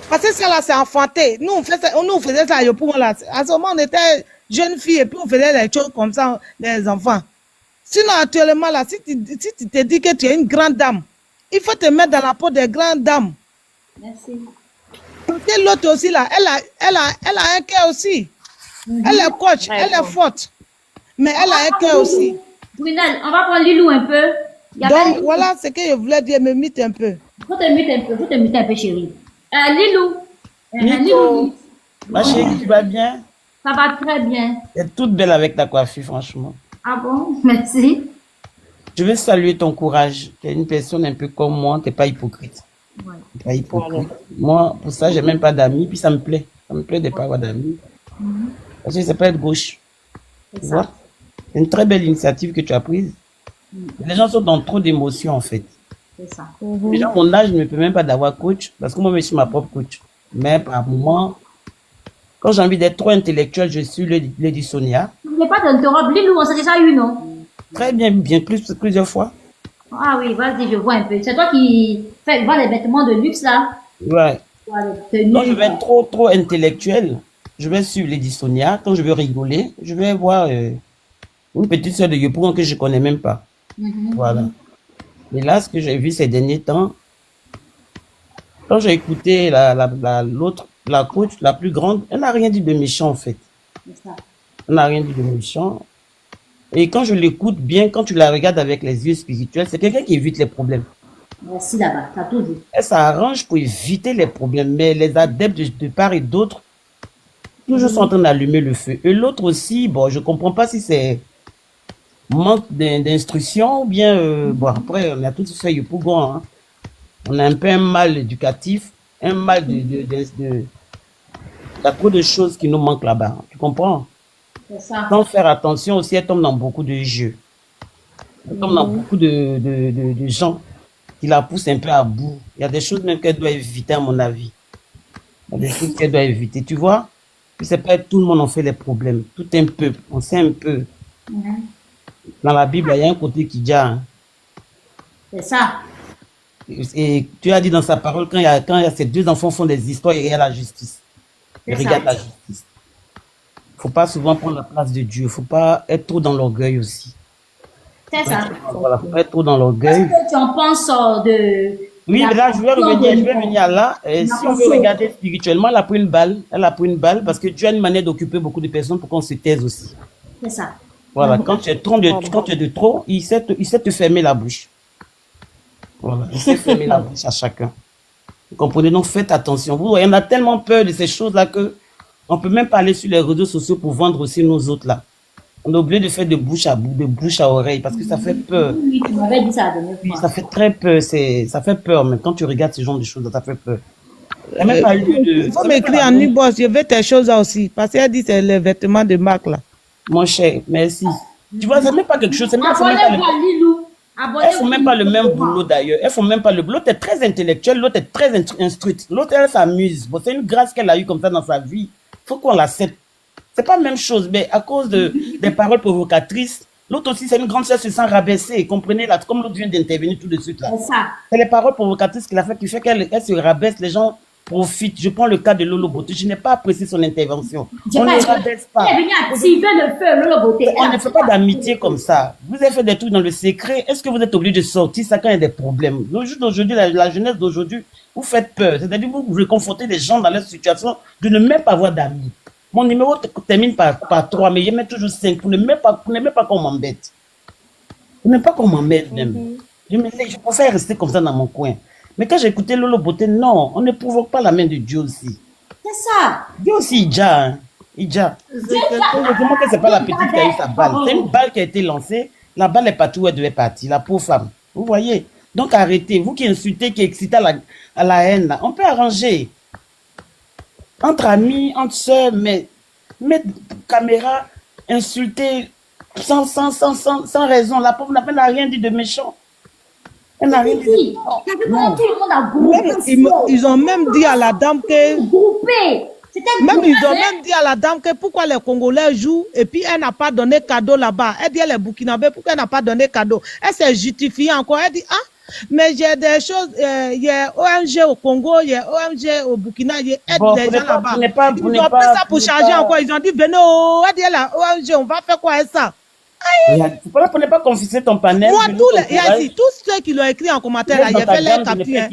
Parce que ça là, c'est enfanté. Nous, on faisait ça à Yopougon là. À ce moment, on était jeunes filles et puis on faisait des choses comme ça, les enfants. Sinon, actuellement là, si tu te dis que tu es une grande dame, il faut te mettre dans la peau des grandes dames. Merci. Parce que l'autre aussi là, elle a un cœur aussi. Elle est coach, elle est forte. Mais elle a un cœur aussi. Brunel, on va prendre Lilou un peu. Donc voilà ce que je voulais dire, me mute un peu. Faut te muter un peu, chérie. Lilou. Nico, ma chérie, tu vas bien? Ça va très bien. Tu es toute belle avec ta coiffure, franchement. Ah bon? Merci. Je veux saluer ton courage. Tu es une personne un peu comme moi, tu n'es pas hypocrite. Ouais. T'es pas hypocrite. Moi, pour ça, j'ai même pas d'amis, puis ça me plaît. Ça me plaît de ne pas avoir d'amis. Parce que c'est pas être gauche. Tu vois? C'est une très belle initiative que tu as prise. Les gens sont dans trop d'émotions, en fait. C'est ça. Les gens, mon âge ne me permet même pas d'avoir coach, parce que moi, je suis ma propre coach. Mais par moment, quand j'ai envie d'être trop intellectuel, je suis Lady Sonia. Je ne voulais pas t'interrompre. Lilou, on s'est déjà eu, non? Très bien, plusieurs fois. Ah oui, vas-y, je vois un peu. C'est toi qui vois les vêtements de luxe, là? Ouais. Voilà, Quand je vais être trop intellectuel, je vais suivre Lady Sonia. Quand je veux rigoler, je vais voir une petite sœur de Yopougon que je connais même pas. Voilà. Et là, ce que j'ai vu ces derniers temps, quand j'ai écouté l'autre, la coach, la plus grande, elle n'a rien dit de méchant en fait. Elle n'a rien dit de méchant. Et quand je l'écoute bien, quand tu la regardes avec les yeux spirituels, c'est quelqu'un qui évite les problèmes. Merci là-bas, t'as tout dit. Elle s'arrange pour éviter les problèmes, mais les adeptes de part et d'autre, toujours sont en train d'allumer le feu. Et l'autre aussi, bon, je comprends pas si c'est manque d'instruction ou bien, bon, après, on a tous fait Yopougon, hein. On a un peu un mal éducatif, un mal il y a trop de choses qui nous manquent là-bas. Tu comprends? C'est ça. Sans faire attention aussi, elle tombe dans beaucoup de jeux. Elle tombe dans beaucoup de gens qui la poussent un peu à bout. Il y a des choses même qu'elle doit éviter, à mon avis. Il y a des choses qu'elle doit éviter, tu vois? Puis c'est pas tout le monde en fait les problèmes. Tout un peu, on sait un peu. Dans la Bible, il y a un côté qui dit, hein. C'est ça. Et tu as dit dans sa parole, quand il y a ces deux enfants font des histoires, il y a la justice. Il regarde la justice. Faut pas souvent prendre la place de Dieu. Faut pas être trop dans l'orgueil aussi. C'est ça. Voilà, faut pas être trop dans Qu'est-ce l'orgueil. que tu en penses de... Oui, mais là, je vais revenir là. Si on veut regarder spirituellement, elle a pris une balle. Elle a pris une balle parce que Dieu a une manière d'occuper beaucoup de personnes pour qu'on se taise aussi. C'est ça. Voilà, quand tu es de trop, il sait te fermer la bouche. Voilà, il sait fermer la bouche à chacun. Vous comprenez? Donc, faites attention. Vous voyez, on a tellement peur de ces choses-là que on peut même pas aller sur les réseaux sociaux pour vendre aussi nos autres là. On est obligé de faire de bouche à oreille parce que ça fait peur. Oui, tu m'avais dit ça la dernière fois. Ça fait très peur, ça fait peur, mais quand tu regardes ce genre de choses, ça fait peur. Il n'y a même pas eu de... Il faut m'écrire en inbox, je veux tes choses là aussi. Parce qu'elle dit c'est les vêtements de marque là. Mon cher, merci. Tu vois, c'est même pas quelque chose, c'est même, Abonnez-vous à Lilou. elles font même pas le même boulot d'ailleurs. Elles font même pas le boulot. L'autre est très intellectuelle, l'autre est très instruite. L'autre, elle s'amuse. Bon, c'est une grâce qu'elle a eue comme ça dans sa vie. Faut qu'on l'accepte. C'est pas la même chose, mais à cause des paroles provocatrices, l'autre aussi, c'est une grande sœur se sent rabaisser. Comprenez là, comme l'autre vient d'intervenir tout de suite là. C'est ça. C'est les paroles provocatrices qui fait qu'elle se rabaisse. Les gens profitent. Je prends le cas de Lolo Beauté. Je n'ai pas apprécié son intervention. On ne rabaisse pas. Elle est venue activer le feu, Lolo Beauté. On ne fait pas d'amitié comme ça. Vous avez fait des trucs dans le secret. Est-ce que vous êtes obligé de sortir ça quand il y a des problèmes? Le jour d'aujourd'hui, la jeunesse d'aujourd'hui, vous faites peur. C'est-à-dire que vous réconfortez les gens dans leur situation de ne même pas avoir d'amis. Mon numéro termine par 3, mais je mets toujours 5 pour ne même pas qu'on m'embête. Pour ne pas qu'on m'embête même. Je préfère rester comme ça dans mon coin. Mais quand j'ai écouté Lolo Beauté, non, on ne provoque pas la main de Dieu aussi. C'est ça. Dieu aussi, il déjà, hein. Il déjà. Heureusement que c'est pas la petite qui a eu sa balle. C'est une balle qui a été lancée. La balle est partie où elle devait partir, la pauvre femme. Vous voyez? Donc arrêtez. Vous qui insultez, qui excitez à la haine, là, on peut arranger. Entre amis, entre sœurs, mais mettre caméra, insulter sans raison. La pauvre n'a rien dit de méchant. Elle n'a rien dit de méchant. Tout le monde a groupé. Ils ont même dit à la dame que... Groupé. Même ils ont même dit à la dame que pourquoi les Congolais jouent et puis elle n'a pas donné cadeau là-bas. Elle dit elle est burkinabé, pourquoi elle n'a pas donné cadeau? Elle s'est justifiée encore. Elle dit, ah, mais j'ai des choses, il y a ONG au Congo, il y a ONG au Burkina, il y a des gens là-bas. Ils ont fait ça pour charger encore. Ils ont dit, venez, elle dit elle a ONG, on va faire quoi avec ça? Pour ne pas confiser ton panel. Moi, tous ceux qui l'ont écrit en commentaire, là, il a fait les captures.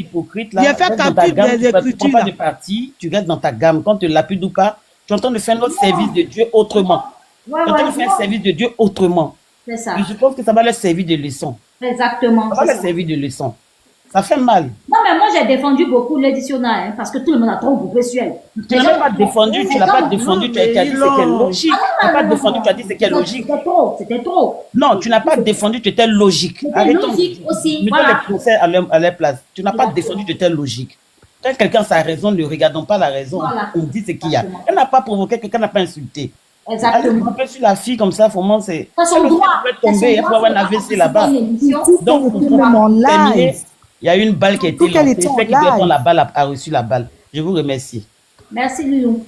Il a fait capture des écritures. Tu ne prends pas de parti, tu restes dans ta gamme. Quand tu ne l'appuies ou pas, tu es en train de faire notre service de Dieu autrement. Tu es en train de faire un service de Dieu autrement. C'est ça. Et je pense que ça va leur servir de leçon. Exactement. Ça va leur servir de leçon. Ça fait mal. Non, mais moi, j'ai défendu beaucoup l'éditionnat, hein, parce que tout le monde a trop groupé sur elle. Tu n'as pas défendu, tu n'as pas défendu, tu as dit c'est quelle logique. Tu n'as pas défendu, tu as dit c'est quelle logique. C'était trop. Non, tu n'as pas défendu, tu étais logique. Arrêtons. Logique aussi. Mettons les procès à leur place. Tu n'as pas défendu, tu étais logique. Quand quelqu'un a raison, ne regardons pas la raison. Voilà. On dit ce qu'il y a. Elle n'a pas provoqué, quelqu'un n'a pas insulté. Exactement. Elle couper sur la fille comme ça, vraiment, c'est. Son droit. Elle peut tomber, elle peut avoir un AVC là-bas. Donc, pour terminer, il y a une balle qui a été lancée. Celle qui doit prendre la balle a reçu la balle. Je vous remercie. Merci, Lilou.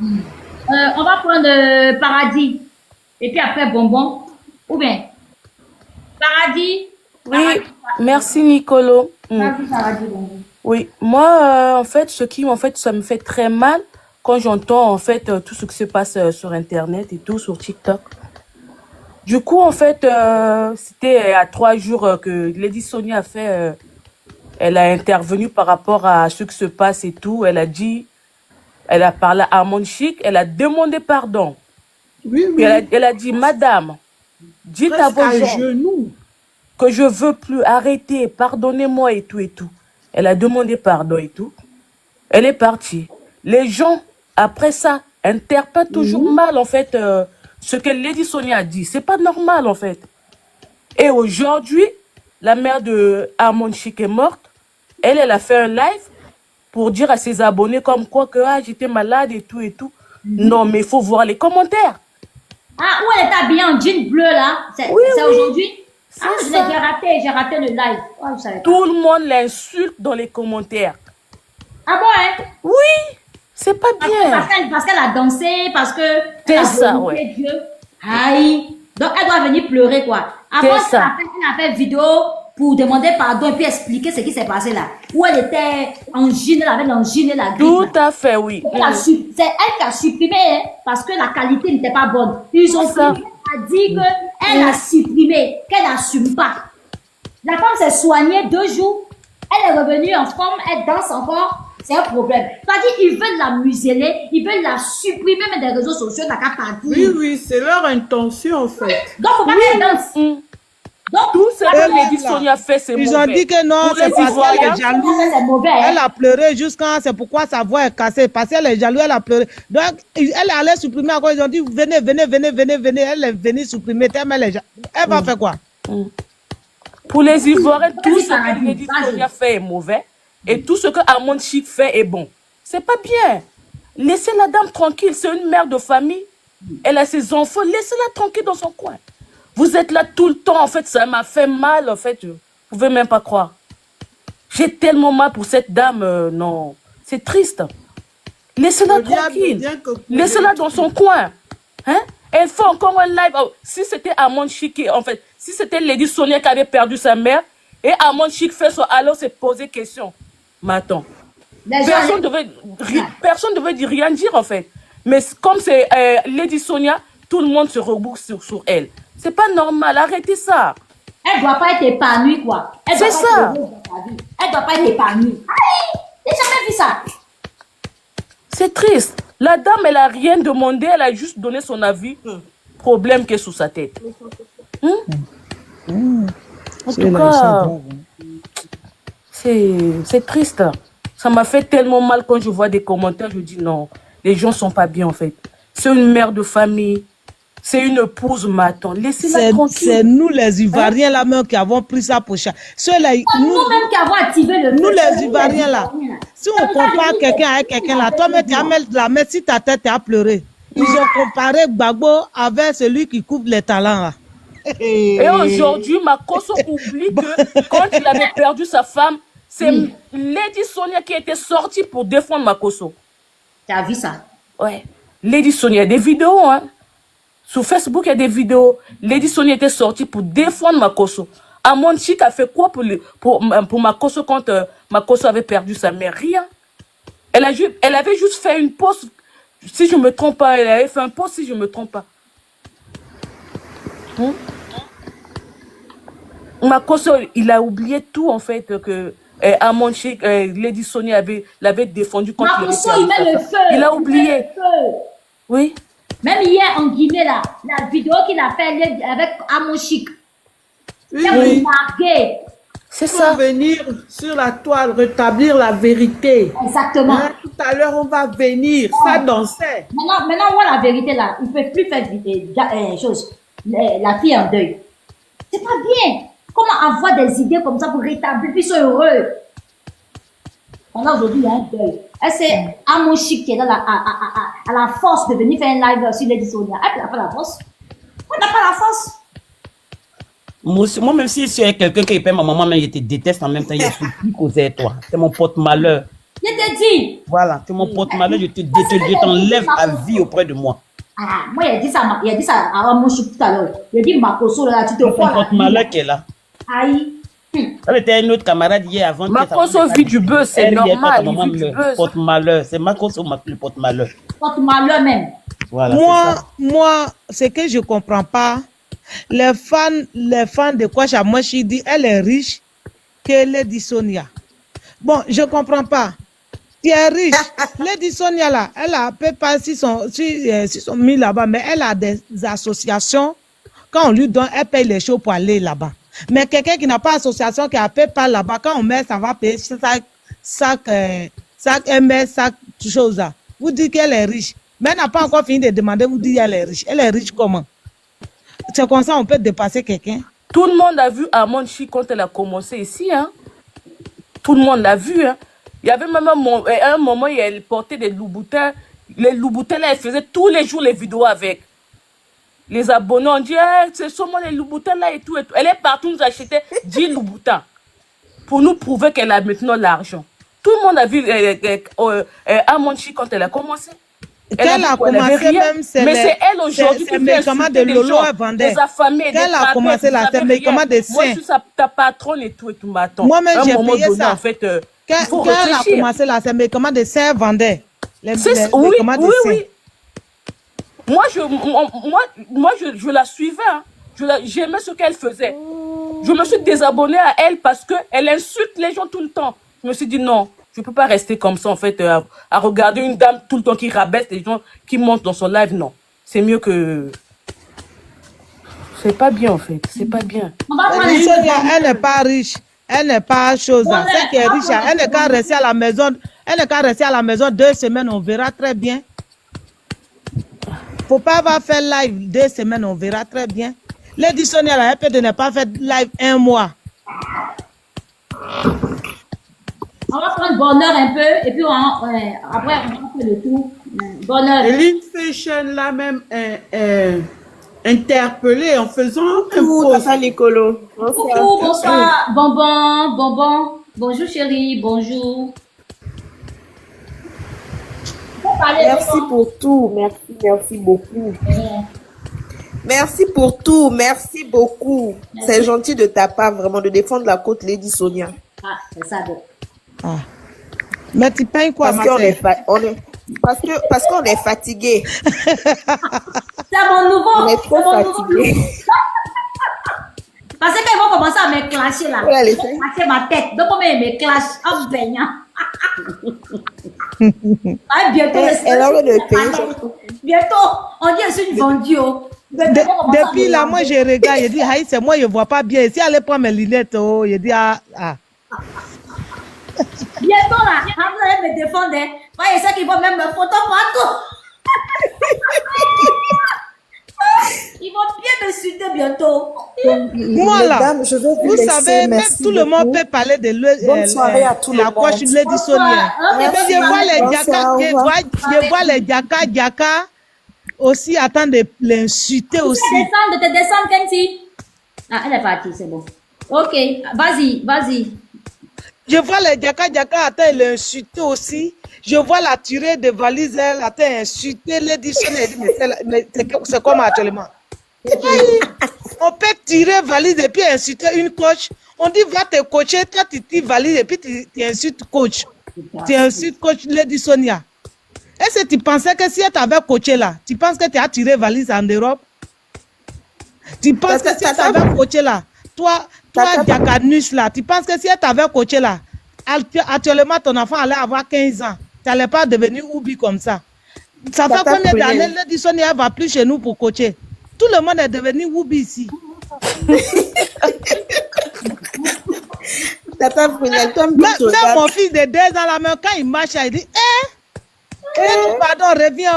On va prendre Paradis. Et puis après, Bonbon. Ou bien Paradis. Oui, merci, Nicolo. Paradis, Bonbon. Oui, moi, en fait, ça me fait très mal quand j'entends, en fait, tout ce qui se passe sur Internet et tout, sur TikTok. Du coup, en fait, c'était à 3 jours que Lady Sonia a fait, elle a intervenu par rapport à ce qui se passe et tout. Elle a parlé à Armand Chic, elle a demandé pardon. Oui, Puis oui. elle a dit, Madame, dites à Presque vos à gens genoux. que je veux plus arrêter, pardonnez-moi et tout et tout. Elle a demandé pardon et tout. Elle est partie. Les gens, après ça, interprètent toujours mal, en fait, ce que Lady Sonia a dit. C'est pas normal, en fait. Et aujourd'hui, la mère de Armand Chic est morte. Elle a fait un live pour dire à ses abonnés comme quoi que j'étais malade et tout et tout. Non, mais il faut voir les commentaires. Ah, où elle est habillée en jean bleu là? C'est Oui, c'est oui, aujourd'hui? c'est Ah, ça. j'ai raté le live. Oh, je savais pas. Tout le monde l'insulte dans les commentaires. Ah bon, hein? Oui, c'est pas bien. Parce qu'elle a dansé, parce que C'est elle a ça, glorifié ouais. Dieu. Aïe. Donc elle doit venir pleurer quoi. Avant, C'est ça. elle a fait vidéo pour demander pardon et puis expliquer ce qui s'est passé là. Où elle était en jean, elle avait l'angine et la grippe. Tout là. à fait, oui. C'est elle qui a supprimé hein, parce que la qualité n'était pas bonne. Ils ont Ça. supprimé, elle a dit qu'elle a supprimé, qu'elle n'assume pas. La femme s'est soignée 2 jours, elle est revenue en forme, elle danse encore, c'est un problème. C'est-à-dire, ils veulent la museler, ils veulent la supprimer même des réseaux sociaux, t'as qu'à pas Oui, dire. oui, c'est leur intention, en fait. Donc, faut pas qu'elle danse. Donc, Tout ce Et que Lady là, Sonia fait, c'est ils mauvais. ont dit que non, Pour c'est les parce Ivoiriens, qu'elle est jalouse. c'est mauvais. Hein. Elle a pleuré jusqu'à, c'est pourquoi sa voix est cassée. Parce qu'elle est jalouse, elle a pleuré. Donc, elle allait supprimer encore. Ils ont dit, venez. Elle est venue supprimer. Tellement elle va faire quoi? pour les Ivoiriens, tout Vas-y, ce que Paradis, Lady vas-y. Sonia fait est mauvais. Et tout ce que Armand Chic fait est bon. C'est pas bien. Laissez la dame tranquille. C'est une mère de famille. Elle a ses enfants. Laissez-la tranquille dans son coin. Vous êtes là tout le temps. En fait, ça m'a fait mal. En fait, vous pouvez même pas croire. J'ai tellement mal pour cette dame. Non. C'est triste. Laissez-la Je viens de tranquille. dire que pour Laissez-la dans son coin. Hein? Elle fait encore un live. Oh, si c'était Armand Chic, en fait, si c'était Lady Sonia qui avait perdu sa mère, et Armand Chic fait son alors se poser question. Mais attends. Les gens, Personne devait dire rien dire, en fait. Mais comme c'est Lady Sonia, tout le monde se reboucle sur elle. C'est pas normal. Arrêtez ça. elle doit pas être épanouie, quoi. Elle doit C'est pas ça. être heureuse dans sa vie. Elle doit pas être épanouie. Aïe! J'ai jamais vu ça. C'est triste. La dame, elle a rien demandé. Elle a juste donné son avis. Problème qui est sous sa tête. En tout cas, c'est triste. Ça m'a fait tellement mal quand je vois des commentaires. Je dis non, les gens sont pas bien en fait. C'est une mère de famille. C'est une épouse, mais attends, laissez-la C'est tranquille. nous les Ivoiriens là même qui avons pris ça pour ça. Ceux-là, Nous-mêmes qui avons activé le nous feu, les Ivoiriens là, si on compare quelqu'un avec quelqu'un là, toi-même tu as mis la main sur ta tête et as pleuré. Ils ont comparé Gbagbo avec celui qui coupe les talents là. Et aujourd'hui, Makosso oublie que quand il avait perdu sa femme, c'est Lady Sonia qui était sortie pour défendre Makosso. Tu as vu ça? Ouais. Lady Sonia, il y a des vidéos, hein. Sur Facebook, il y a des vidéos. Lady Sonia était sortie pour défendre Makosso. Armand Chic a fait quoi pour Makosso quand Makosso avait perdu sa mère? Rien. Elle avait juste fait une pause. Si je me trompe pas, elle avait fait un pause si je me trompe pas. Makosso, il a oublié tout en fait que Armand Chic, Lady Sonia l'avait défendu quand il avait Makosso, perdu il met sa le femme. feu. Il a met oublié. le feu. Oui. Même hier en Guinée, là, la vidéo qu'il a fait avec Armand Chic. Oui, C'est oui. marqué. C'est Pour ça. venir sur la toile, rétablir la vérité. Exactement. Hein, tout à l'heure, on va venir. Ça dansait. Maintenant, on voit la vérité là. Il ne peut plus faire chose. La fille en deuil. C'est pas bien. Comment avoir des idées comme ça pour rétablir, puis ils sont heureux. On a aujourd'hui un deuil. Et c'est Armand Chic qui est là à la force de venir faire un live sur Lady Sonia. Elle n'a pas la force. On n'a pas la force. Moi, même si je suis quelqu'un qui paie ma maman, mais je te déteste en même temps, je suis plus causé toi. C'est mon porte-malheur. Je te dis. Voilà, c'est mon porte-malheur, je te déteste, je t'enlève à vie auprès de moi. Ah, moi, il a dit ça à Armand Chic tout à l'heure. Il a dit Makosso, là, tu te C'est mon vois. porte-malheur qui est là. Aïe. Ça était un autre camarade hier avant. Marcos vit du buzz, c'est normal. Il vit du buzz. Porte-malheur. C'est Marcos le porte-malheur. Porte-malheur même. Voilà, Moi, ce que je comprends pas, les fans de Kwacha Moshi disent elle est riche que Lady Sonia. Bon, je comprends pas. Tu es riche. Lady Sonia là, elle a peut pas si sont mis là-bas, mais elle a des associations. Quand on lui donne, elle paye les choses pour aller là-bas. Mais quelqu'un qui n'a pas d'association, qui ne paye pas là-bas, quand on met, ça va payer chaque MS, chaque chose là. Vous dites qu'elle est riche. Mais elle n'a pas encore fini de demander, vous dites qu'elle est riche. Elle est riche comment? C'est comme ça on peut dépasser quelqu'un. Tout le monde a vu Amon Chi quand elle a commencé ici. Hein. Tout le monde l'a vu. Hein. Il y avait même un moment où elle portait des loups-boutins. Les loups-boutins, là, elle faisait tous les jours les vidéos avec. Les abonnés ont dit, c'est seulement les loups-boutins là et tout, et tout. Elle est partout nous acheter 10 loups-boutins pour nous prouver qu'elle a maintenant l'argent. Tout le monde a vu Amon Chi quand elle a commencé. Elle a commencé même, mais c'est elle aujourd'hui qui fait insulter les gens, les affamés, elle a commencé là, c'est médicament de sein. Moi, je suis ta patronne et tout, mais attends. Moi-même, j'ai payé ça. En fait, quand elle a commencé là, c'est médicament de sein vendait. Oui. Moi, je la suivais. Hein. J'aimais ce qu'elle faisait. Je me suis désabonnée à elle parce qu'elle insulte les gens tout le temps. Je me suis dit non. Je ne peux pas rester comme ça, en fait, à regarder une dame tout le temps qui rabaisse les gens qui montent dans son live. Non. C'est mieux que... C'est pas bien, en fait. C'est pas bien. Elle n'est pas riche. Elle n'est pas chose. Celle qui est riche, elle n'est qu'à rester à la maison. Elle n'est qu'à rester à la maison 2 semaines. On verra très bien. Faut pas avoir fait live 2 semaines. On verra très bien. Lady Sonia, elle peut de ne pas faire live 1 mois. On va prendre bonheur un peu et puis après on va faire le tour. Bonheur. Et Lynn Fashion l'a même interpellé en faisant un post. Nicolo. Coucou, bonsoir, bonbon. Bonjour chérie, bonjour. Merci pour tout, merci beaucoup. Merci pour tout, merci beaucoup. C'est gentil de ta part vraiment de défendre la côte Lady Sonia. Ah, c'est ça. Ah. Mais tu payes quoi, parce qu'on est fatigué. C'est mon nouveau. On est trop fatigué. Parce qu'ils vont commencer à me clasher là. Ouais, clasher ma tête. Donc, comment ils me clashent? Oh, baignant. Bientôt, bientôt, on dit que c'est une vendue. Depuis là, moi, je regarde, je dis, Haï, c'est moi, je ne vois pas bien. Si elle prend mes lunettes, oh, je dis, Bientôt là, vous allez me défendre. Moi, je sais qu'ils vont même me photo partout. Ils vont bien me suiter bientôt. Moi là, je veux vous savez, même tout le monde peut parler de la coche Lady Sonia. Je vois les Djaka aussi attendre de l'insulter aussi. De te descendre, Kenty. Ah, elle est partie, c'est bon. Ok, vas-y. Je vois les Djaka attendre de l'insulter aussi. Je vois la tirée de valise, elle attend d'insulter Lady Sonia. Mais c'est comme actuellement. On peut tirer valise et puis insulter une coach. On dit va te coacher, toi tu tires valise et puis tu insultes coach. Tu insultes coach Lady Sonia. Est-ce que tu pensais que si elle t'avait coaché là, tu penses que tu as tiré valise en Europe? Tu penses que si elle t'avait coaché là, toi Diakanus là, tu penses que si elle t'avait coaché là, actuellement ton enfant allait avoir 15 ans. Tu n'allais pas devenir Oubi comme ça. Ça fait combien d'années Lady Sonia va plus chez nous pour coacher? Tout le monde est devenu Oubi ici. Même mon fils de 2 ans, la même, quand il marche, il dit pardon, reviens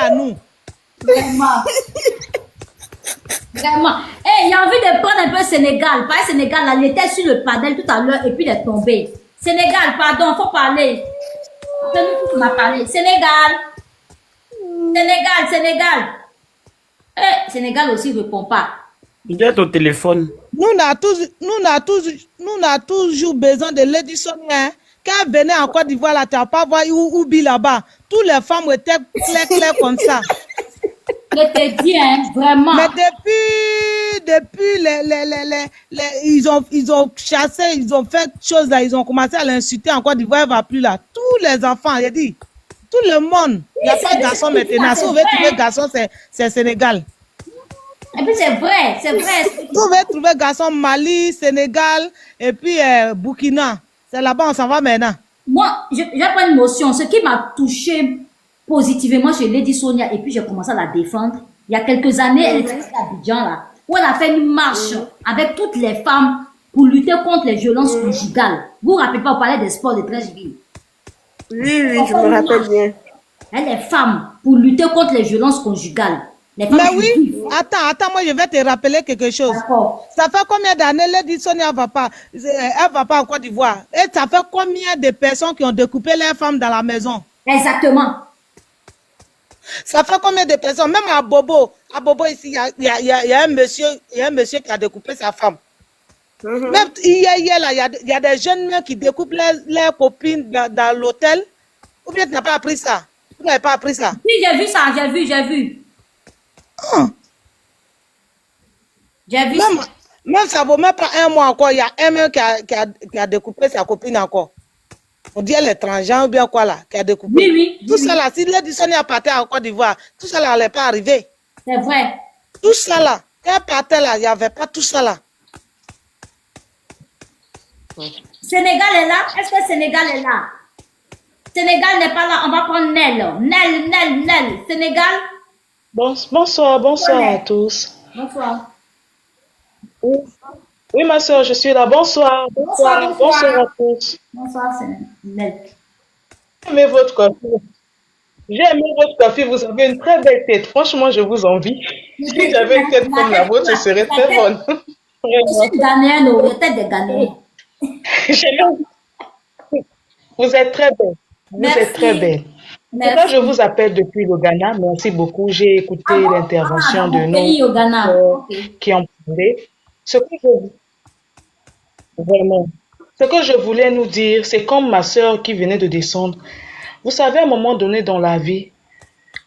à nous. Vraiment. Il a envie de prendre un peu Sénégal. Pas Sénégal, là, il était sur le panel tout à l'heure et puis il est tombé. Sénégal, pardon, il faut parler. C'est nous qui m'a parlé. Sénégal. Sénégal aussi ne répond pas. Il a ton téléphone. Nous n'avons toujours besoin de Lady Sonia. Hein. Quand elle venait en Côte d'Ivoire, là, tu n'as pas vu Oubi là-bas. Toutes les femmes étaient claires comme ça. Je te dis, hein, vraiment. Mais depuis ils ont chassé, ils ont fait choses là, ils ont commencé à l'insulter en Côte d'Ivoire, elle va plus là. Tous les enfants, il a dit, tout le monde. Il n'y a pas de garçon maintenant. Si vous voulez trouver garçon, c'est Sénégal. Et puis c'est vrai, c'est vrai. Vous pouvez trouver garçon Mali, Sénégal, et puis Burkina. C'est là-bas, on s'en va maintenant. Moi, je prends une notion. Ce qui m'a touché positivement chez Lady Sonia, et puis j'ai commencé à la défendre. Il y a quelques années, elle était à Abidjan, là, où elle a fait une marche avec toutes les femmes pour lutter contre les violences conjugales. Vous vous rappelez pas, on parlait des sports de Trècheville. Oui, je me rappelle bien. Elle est femme pour lutter contre les violences conjugales. Les femmes Mais qui oui, vivent. attends, moi je vais te rappeler quelque chose. D'accord. Ça fait combien d'années Lady Sonia elle va pas en Côte d'Ivoire? Et ça fait combien de personnes qui ont découpé leurs femmes dans la maison? Exactement. Ça fait combien de personnes? Même à Bobo ici, il y a un monsieur qui a découpé sa femme. Même hier là, il y a des jeunes mecs qui découpent leurs copines dans l'hôtel. Ou bien tu n'as pas appris ça? Tu n'avais pas appris ça? Oui, j'ai vu ça, j'ai vu. J'ai vu ça. Même ça vaut même pas un mois encore. Il y a un mec qui a découpé sa copine encore. On dit elle est transgenre ou bien quoi là, qui a découpé. Oui. Tout ça là, si Lady Sonia partait en Côte d'Ivoire, tout ça là n'allait pas arriver. C'est vrai. Tout ça là, quand elle partait là, il n'y avait pas tout ça là. Sénégal est là? Est-ce que Sénégal est là? Sénégal n'est pas là, on va prendre Nel. Nel. Sénégal? Bonsoir à tous. Bonsoir. Oui, ma soeur, je suis là. Bonsoir à tous. Bonsoir, Nel. J'ai aimé votre coiffure. Vous avez une très belle tête. Franchement, je vous envie. Si j'avais une tête comme la vôtre, ce serait très bonne. Je suis Ghanéenne, la tête des Ghanéens. Vous êtes très belle. Êtes très belle. Là, je vous appelle depuis le Ghana. Merci beaucoup. J'ai écouté l'intervention de nos qui ont parlé. Ce que je voulais nous dire, c'est comme ma soeur qui venait de descendre. Vous savez, à un moment donné dans la vie,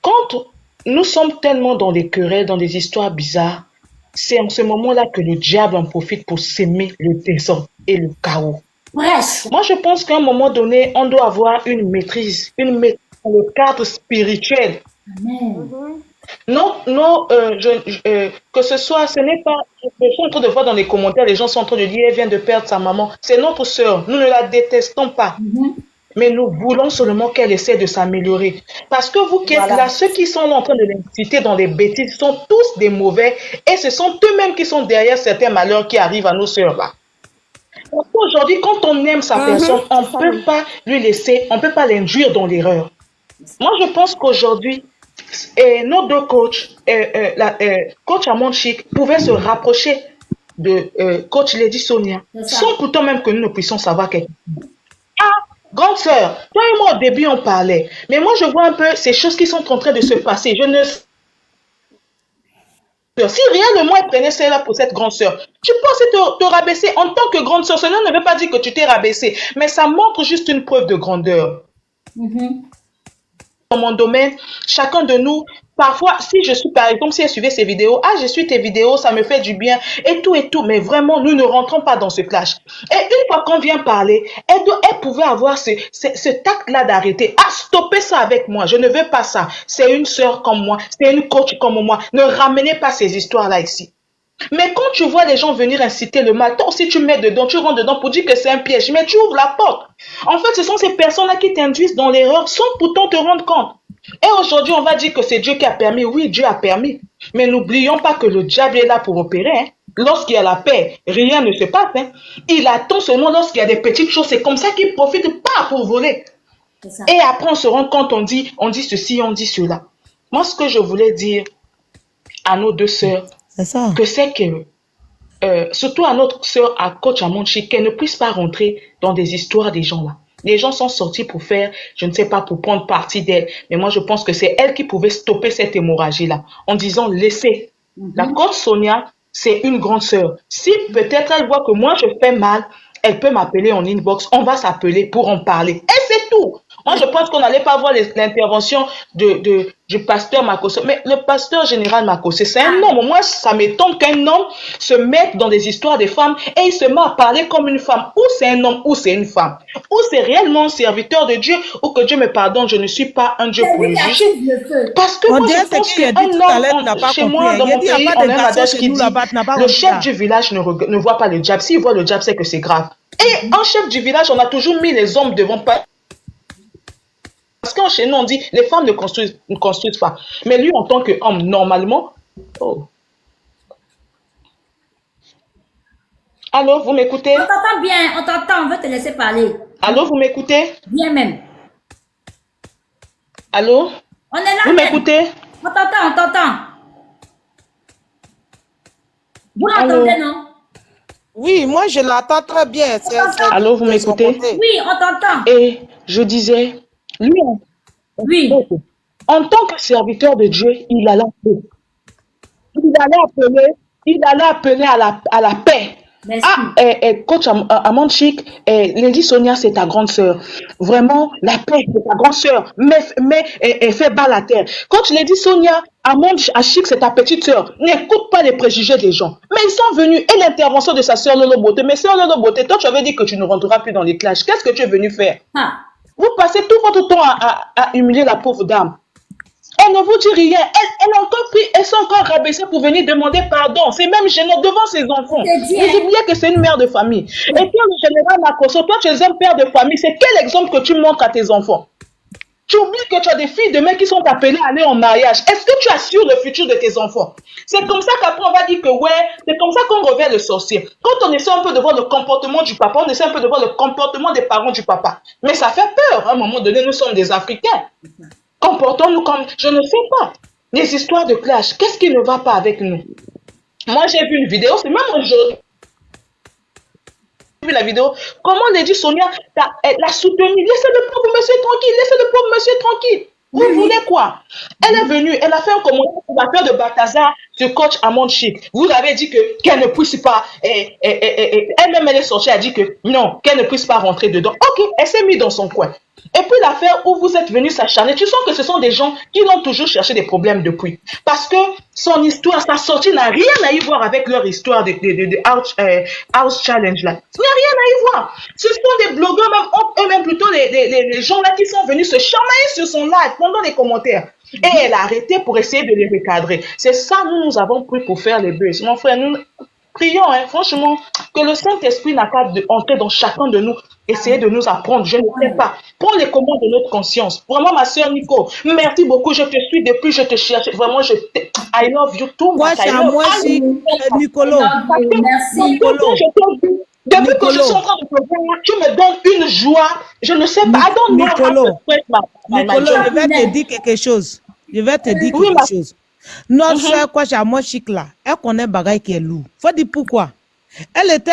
quand nous sommes tellement dans des querelles, dans des histoires bizarres, c'est en ce moment-là que le diable en profite pour s'aimer le désordre et le chaos. Bref. Moi, je pense qu'à un moment donné, on doit avoir une maîtrise dans le cadre spirituel. Amen. Non, que ce soit, ce n'est pas, je suis en train de voir dans les commentaires, les gens sont en train de dire, elle vient de perdre sa maman. C'est notre sœur, nous ne la détestons pas. Mais nous voulons seulement qu'elle essaie de s'améliorer. Parce que vous qui êtes là, ceux qui sont là en train de l'inciter dans des bêtises sont tous des mauvais et ce sont eux-mêmes qui sont derrière certains malheurs qui arrivent à nos sœurs là. Parce qu'aujourd'hui, quand on aime sa personne, on ne peut pas lui laisser, on ne peut pas l'induire dans l'erreur. Moi, je pense qu'aujourd'hui, nos deux coachs, coach Amon Chic, pouvaient se rapprocher de coach Lady Sonia, sans pourtant même que nous ne puissions savoir quelque chose. Ah, grande sœur, toi et moi au début on parlait, mais moi je vois un peu ces choses qui sont en train de se passer. Je ne Si réellement elle prenait celle-là pour cette grande sœur, tu pensais te rabaisser en tant que grande sœur. Cela ne veut pas dire que tu t'es rabaissé, mais ça montre juste une preuve de grandeur. Dans mon domaine, chacun de nous, parfois, si je suis par exemple, si elle suivait ces vidéos, je suis tes vidéos, ça me fait du bien, et tout, mais vraiment, nous ne rentrons pas dans ce clash. Et une fois qu'on vient parler, elle pouvait avoir ce tact-là d'arrêter. Stoppez ça avec moi, je ne veux pas ça. C'est une sœur comme moi, c'est une coach comme moi. Ne ramenez pas ces histoires-là ici. Mais quand tu vois les gens venir inciter le mal, toi aussi tu mets dedans, tu rentres dedans pour dire que c'est un piège, mais tu ouvres la porte. En fait, ce sont ces personnes-là qui t'induisent dans l'erreur sans pourtant te rendre compte. Et aujourd'hui, on va dire que c'est Dieu qui a permis. Oui, Dieu a permis. Mais n'oublions pas que le diable est là pour opérer. Lorsqu'il y a la paix, rien ne se passe. Il attend seulement lorsqu'il y a des petites choses. C'est comme ça qu'il profite pas pour voler. Et après, on se rend compte, on dit ceci, on dit cela. Moi, ce que je voulais dire à nos deux sœurs, c'est que, surtout à notre sœur, à coach Amon Chic, qu'elle ne puisse pas rentrer dans des histoires des gens là. Les gens sont sortis pour faire, je ne sais pas, pour prendre parti d'elle. Mais moi, je pense que c'est elle qui pouvait stopper cette hémorragie-là. En disant, laissez. La coach Sonia, c'est une grande sœur. Si peut-être elle voit que moi, je fais mal, elle peut m'appeler en inbox. On va s'appeler pour en parler. Et c'est tout. Moi, je pense qu'on n'allait pas voir l'intervention de du pasteur Makosé. Mais le pasteur général Makosé, c'est un homme. Moi, ça m'étonne qu'un homme se mette dans des histoires des femmes et il se met à parler comme une femme. Ou c'est un homme, ou c'est une femme. Ou c'est réellement un serviteur de Dieu, ou que Dieu me pardonne, je ne suis pas un Dieu pour le juger. Parce que moi, je pense qu'un homme, chez moi, dans mon pays, on a un adage qui dit, le chef du village ne voit pas le diable. S'il voit le diable, c'est que c'est grave. Et en chef du village, on a toujours mis les hommes devant pas. Parce qu'en chez nous, on dit, les femmes ne construisent pas. Mais lui, en tant qu'homme, normalement... Oh. Allô, vous m'écoutez? On t'entend bien, on t'entend, on veut te laisser parler. Allô, vous m'écoutez? Bien même. Allô? On est là. Vous m'écoutez? On t'entend, on t'entend. Vous Allô? l'entendez, non? Oui, moi je l'entends très bien. Allô, vous m'écoutez? Oui, on t'entend. Et je disais, lui, oui. En tant que serviteur de Dieu, il allait appeler à la paix. Merci. Coach Amand Chic, Lady Sonia, c'est ta grande sœur. Vraiment, la paix, c'est ta grande sœur. Mais fais bas la terre. Coach Lady Sonia, Amand Chic, c'est ta petite sœur. N'écoute pas les préjugés des gens. Mais ils sont venus, et l'intervention de sa sœur Lolo Beauté. Mais sœur Lolo Beauté, toi, tu avais dit que tu ne rentreras plus dans les clashs. Qu'est-ce que tu es venu faire? Vous passez tout votre temps à humilier la pauvre dame. Elle ne vous dit rien. Elle s'est encore rabaissée pour venir demander pardon. C'est même gênant devant ses enfants. Vous oubliez que c'est une mère de famille. Et toi, le général Makoso, toi, tu es un père de famille. C'est quel exemple que tu montres à tes enfants? Tu oublies que tu as des filles demain qui sont appelées à aller en mariage. Est-ce que tu assures le futur de tes enfants? C'est comme ça qu'après on va dire que ouais, c'est comme ça qu'on revient le sorcier. Quand on essaie un peu de voir le comportement du papa, on essaie un peu de voir le comportement des parents du papa. Mais ça fait peur. À un moment donné, nous sommes des Africains. Comportons-nous comme... Je ne sais pas. Les histoires de clash, qu'est-ce qui ne va pas avec nous? Moi, j'ai vu une vidéo, c'est même aujourd'hui. J'ai vu la vidéo. Comment Lady Sonia l'a soutenu? Laissez le pauvre monsieur tranquille, laissez le pauvre monsieur tranquille. Vous voulez quoi? Elle est venue, elle a fait un commentaire pour l'affaire de Balthazar sur coach Amand Chic. Vous avez dit qu'elle ne puisse pas, elle-même elle est sortie, elle a dit que non, qu'elle ne puisse pas rentrer dedans. Ok, elle s'est mise dans son coin. Et puis l'affaire où vous êtes venu s'acharner, tu sens que ce sont des gens qui l'ont toujours cherché des problèmes depuis. Parce que son histoire, sa sortie n'a rien à y voir avec leur histoire de House Challenge là. Il n'y a rien à y voir. Ce sont des blogueurs, même eux-mêmes plutôt les gens là qui sont venus se chamailler sur son live pendant les commentaires. Et elle a arrêté pour essayer de les recadrer. C'est ça nous avons pris pour faire les buzz. Mon frère, nous prions, franchement, que le Saint-Esprit n'a pas d'entrer dans chacun de nous, essayer de nous apprendre, je ne sais pas. Prends les commandes de notre conscience. Vraiment, ma soeur Nico, merci beaucoup, je te suis depuis, je te cherche. Vraiment, I love you too much. Moi aussi, Nicolo. Merci. Depuis que je suis en train de te voir, tu me donnes une joie, je ne sais pas. Nicolo, je vais te dire quelque chose. Notre soeur, quoi, j'ai moi chic là, elle connaît Bagaille qui est lourd. Faut dire pourquoi. Elle était,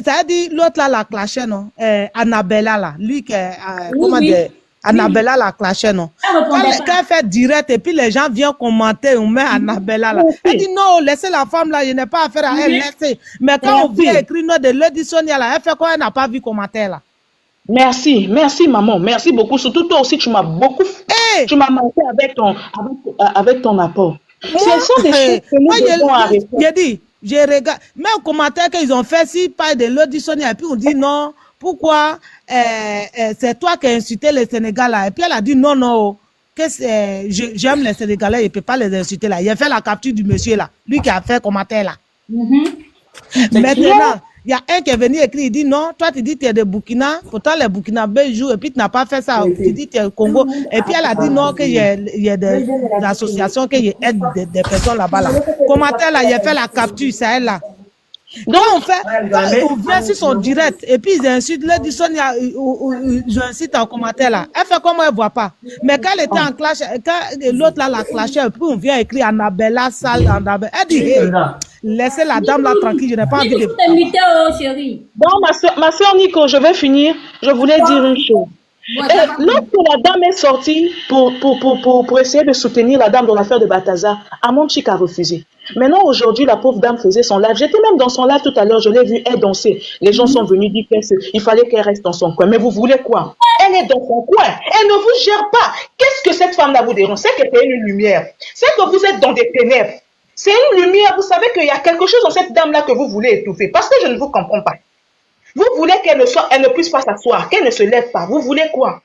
ça a dit, l'autre là, la clashée, non? Annabella là, lui qui est, comment dire, Annabella la clashée, non? Quand elle fait direct et puis les gens viennent commenter, on met Annabella là. Elle dit non, laissez la femme là, je n'ai pas affaire à elle, laissez. Mais quand on vient écrire notre de Lady Sonia là, elle fait quoi? Elle n'a pas vu commentaire là. Merci maman, merci beaucoup. Surtout toi aussi, tu m'as beaucoup, tu m'as marqué avec ton apport. Ce sont des choses que nous devons arrêter. J'ai dit, je regarde, même au commentaire qu'ils ont fait, si pas de l'autre Sonia, et puis on dit non, pourquoi c'est toi qui as insulté les Sénégalais. Et puis elle a dit non, j'aime les Sénégalais, je ne peux pas les insulter là. Il a fait la capture du monsieur là, lui qui a fait commentaire là. Maintenant, il y a un qui est venu écrire, il dit non, toi tu dis que tu es de Burkina, pourtant les Burkinabés jouent et puis tu n'as pas fait ça, tu dis que tu es au Congo. Et puis elle a dit non, qu'il y a des associations qui aident des personnes là-bas. Là. Commentaire là, il a fait la capture, c'est elle là. Donc on vient sur son direct et puis ils insultent, là, disent je incite en commentaire là. Elle fait comment elle voit pas. Mais quand elle était en clash, quand l'autre là la clashé, et puis on vient écrire Annabella Sal, Annabella. Elle dit laissez la dame là tranquille, je n'ai pas envie de. Bon, ma soeur Nico, je vais finir. Je voulais dire une chose. Lorsque la dame est sortie pour essayer de soutenir la dame dans l'affaire de Balthazar, Amand Chic a refusé. Maintenant, aujourd'hui, la pauvre dame faisait son live. J'étais même dans son live tout à l'heure, je l'ai vue, elle dansait. Les gens sont venus dire qu'il fallait qu'elle reste dans son coin. Mais vous voulez quoi? Elle est dans son coin. Elle ne vous gère pas. Qu'est-ce que cette femme-là vous dérange? C'est que c'est une lumière. C'est que vous êtes dans des ténèbres. C'est une lumière. Vous savez qu'il y a quelque chose dans cette dame-là que vous voulez étouffer. Parce que je ne vous comprends pas. Vous voulez qu'elle ne puisse pas s'asseoir, qu'elle ne se lève pas. Vous voulez quoi?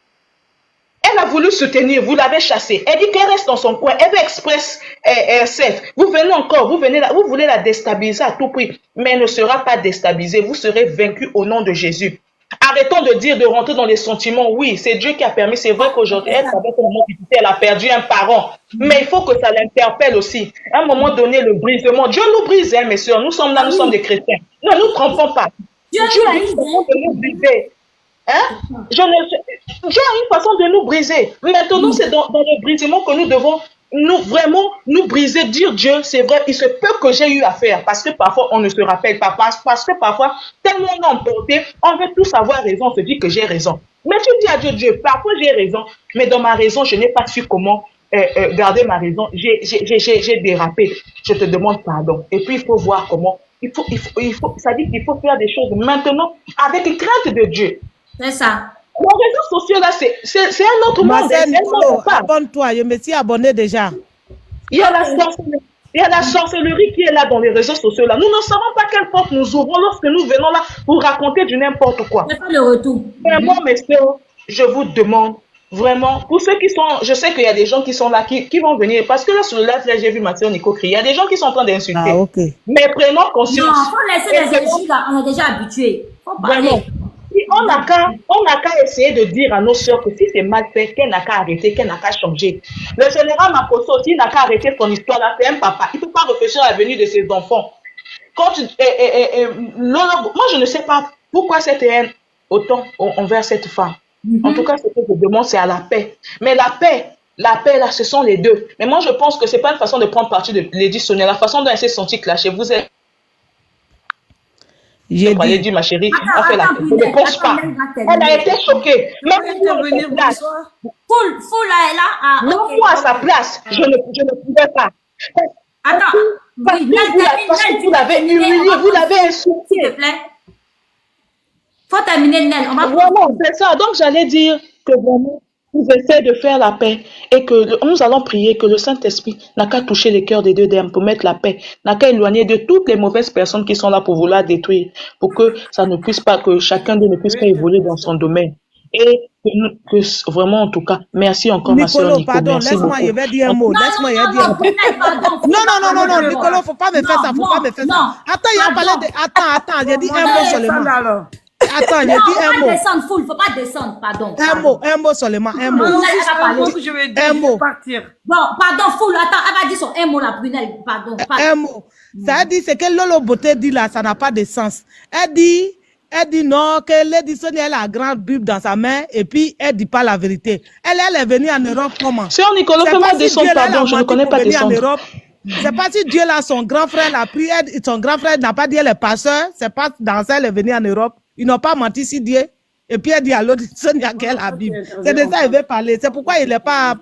Elle a voulu soutenir, vous l'avez chassée. Elle dit qu'elle reste dans son coin. Elle veut express self. Vous venez encore, vous voulez la déstabiliser à tout prix. Mais elle ne sera pas déstabilisée. Vous serez vaincu au nom de Jésus. Arrêtons de dire de rentrer dans les sentiments. Oui, c'est Dieu qui a permis. C'est vrai qu'aujourd'hui, elle a perdu un parent. Mais il faut que ça l'interpelle aussi. À un moment donné, le brisement. Dieu nous brise, hein, mes soeurs. Nous sommes là, nous sommes des chrétiens. Ne nous trompons pas. Dieu a une façon de nous briser. Hein? Dieu a une façon de nous briser. Maintenant, c'est dans le brisement que nous devons nous briser, dire Dieu, c'est vrai, il se peut que j'ai eu à faire, parce que parfois on ne se rappelle pas, parce que parfois, tellement on est emporté, on veut tous avoir raison, on se dit que j'ai raison. Mais tu dis à Dieu, Dieu, parfois j'ai raison, mais dans ma raison, je n'ai pas su comment garder ma raison, j'ai dérapé, je te demande pardon. Et puis il faut voir comment, ça dit qu'il faut faire des choses maintenant avec crainte de Dieu. C'est ça. Les réseaux sociaux, là, c'est un autre monde. Abonne-toi, je me suis abonné déjà. Il y a la sorcellerie qui est là dans les réseaux sociaux. Là. Nous ne savons pas quelle porte nous ouvrons lorsque nous venons là pour raconter du n'importe quoi. C'est pas le retour. Vraiment, mes soeurs, je vous demande, vraiment, pour ceux qui sont, je sais qu'il y a des gens qui sont là, qui vont venir, parce que là, sur le live, j'ai vu ma soeur Nico crier. Il y a des gens qui sont en train d'insulter. Ah, ok. Mais prenons conscience. Non, il faut laisser les insultes, là, on est déjà habitués. Faut parler. Vraiment. On n'a qu'à essayer de dire à nos soeurs que si c'est mal fait, qu'elle n'a qu'à arrêter, qu'elle n'a qu'à changer. Le général Makosso aussi n'a qu'à arrêter son histoire là, c'est un papa. Il ne peut pas réfléchir à l'avenir de ses enfants. Moi, je ne sais pas pourquoi cette haine autant envers cette femme. En tout cas, ce que je demande, c'est à la paix. Mais la paix, là, ce sont les deux. Mais moi, je pense que ce n'est pas une façon de prendre parti de Lady Sonia. La façon dont elle s'est sentie clashée, vous êtes. J'ai dit, ma chérie, je ne pense pas. Elle a été choquée. Même Full, là, elle a. Même moi, à sa place, je ne pouvais pas. Attends. Parce que vous l'avez humilié, vous l'avez insulté. S'il te plaît. Faut terminer, Nel. Vraiment, c'est ça. Donc, j'allais dire que vraiment, vous essayez de faire la paix et que nous allons prier que le Saint-Esprit n'a qu'à toucher les cœurs des deux dames pour mettre la paix, n'a qu'à éloigner de toutes les mauvaises personnes qui sont là pour vouloir détruire, pour que ça ne puisse pas, que chacun d'eux ne puisse pas évoluer dans son domaine. Et que vraiment, en tout cas, merci encore, ma soeur Nico. Pardon, laisse-moi, je vais dire un mot. Laisse-moi, je vais dire un mot. Non, Nicolas, faut pas me faire ça, faut pas me faire ça. Attends, il a parlé de. Attends, j'ai dit un mot seulement. Attends, j'ai dit un mot. Faut pas descendre, pardon. Un mot seulement, un mot. Je vais dire, un mot. Partir. Bon, pardon, Full, attends, elle va dire son un mot, la prunelle, pardon. Un mot. Ça a dit, c'est que Lolo Beauté dit là, ça n'a pas de sens. Elle dit non, que Lady Sonia, elle a la grande Bible dans sa main, et puis elle dit pas la vérité. Elle est venue en Europe comment? Sœur Nicolas, fais-moi descendre, pardon, je ne connais pas descendre. C'est pas si Dieu là, son grand frère l'a pris, son grand frère n'a pas dit elle est pasteur, c'est pas dans ça, elle est venue en Europe. Ils n'ont pas menti si Dieu. Et puis elle dit à l'autre, Sonia, qu'elle a la Bible. C'est de ça qu'il veut parler. C'est pourquoi il n'a pas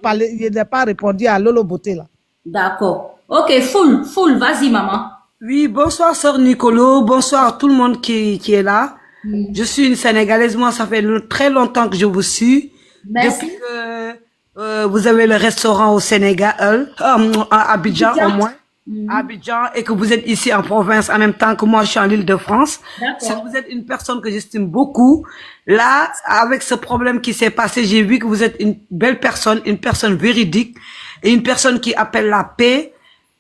répondu à Lolo Beauté là. D'accord. Ok, Full, vas-y, maman. Oui, bonsoir, sœur Nicolo. Bonsoir à tout le monde qui est là. Je suis une Sénégalaise. Moi, ça fait très longtemps que je vous suis. Merci. Depuis que vous avez le restaurant au Sénégal, à Abidjan au moins. À Abidjan, et que vous êtes ici en province en même temps que moi je suis en Île-de-France. Vous êtes une personne que j'estime beaucoup. Là, avec ce problème qui s'est passé, j'ai vu que vous êtes une belle personne, une personne véridique et une personne qui appelle la paix.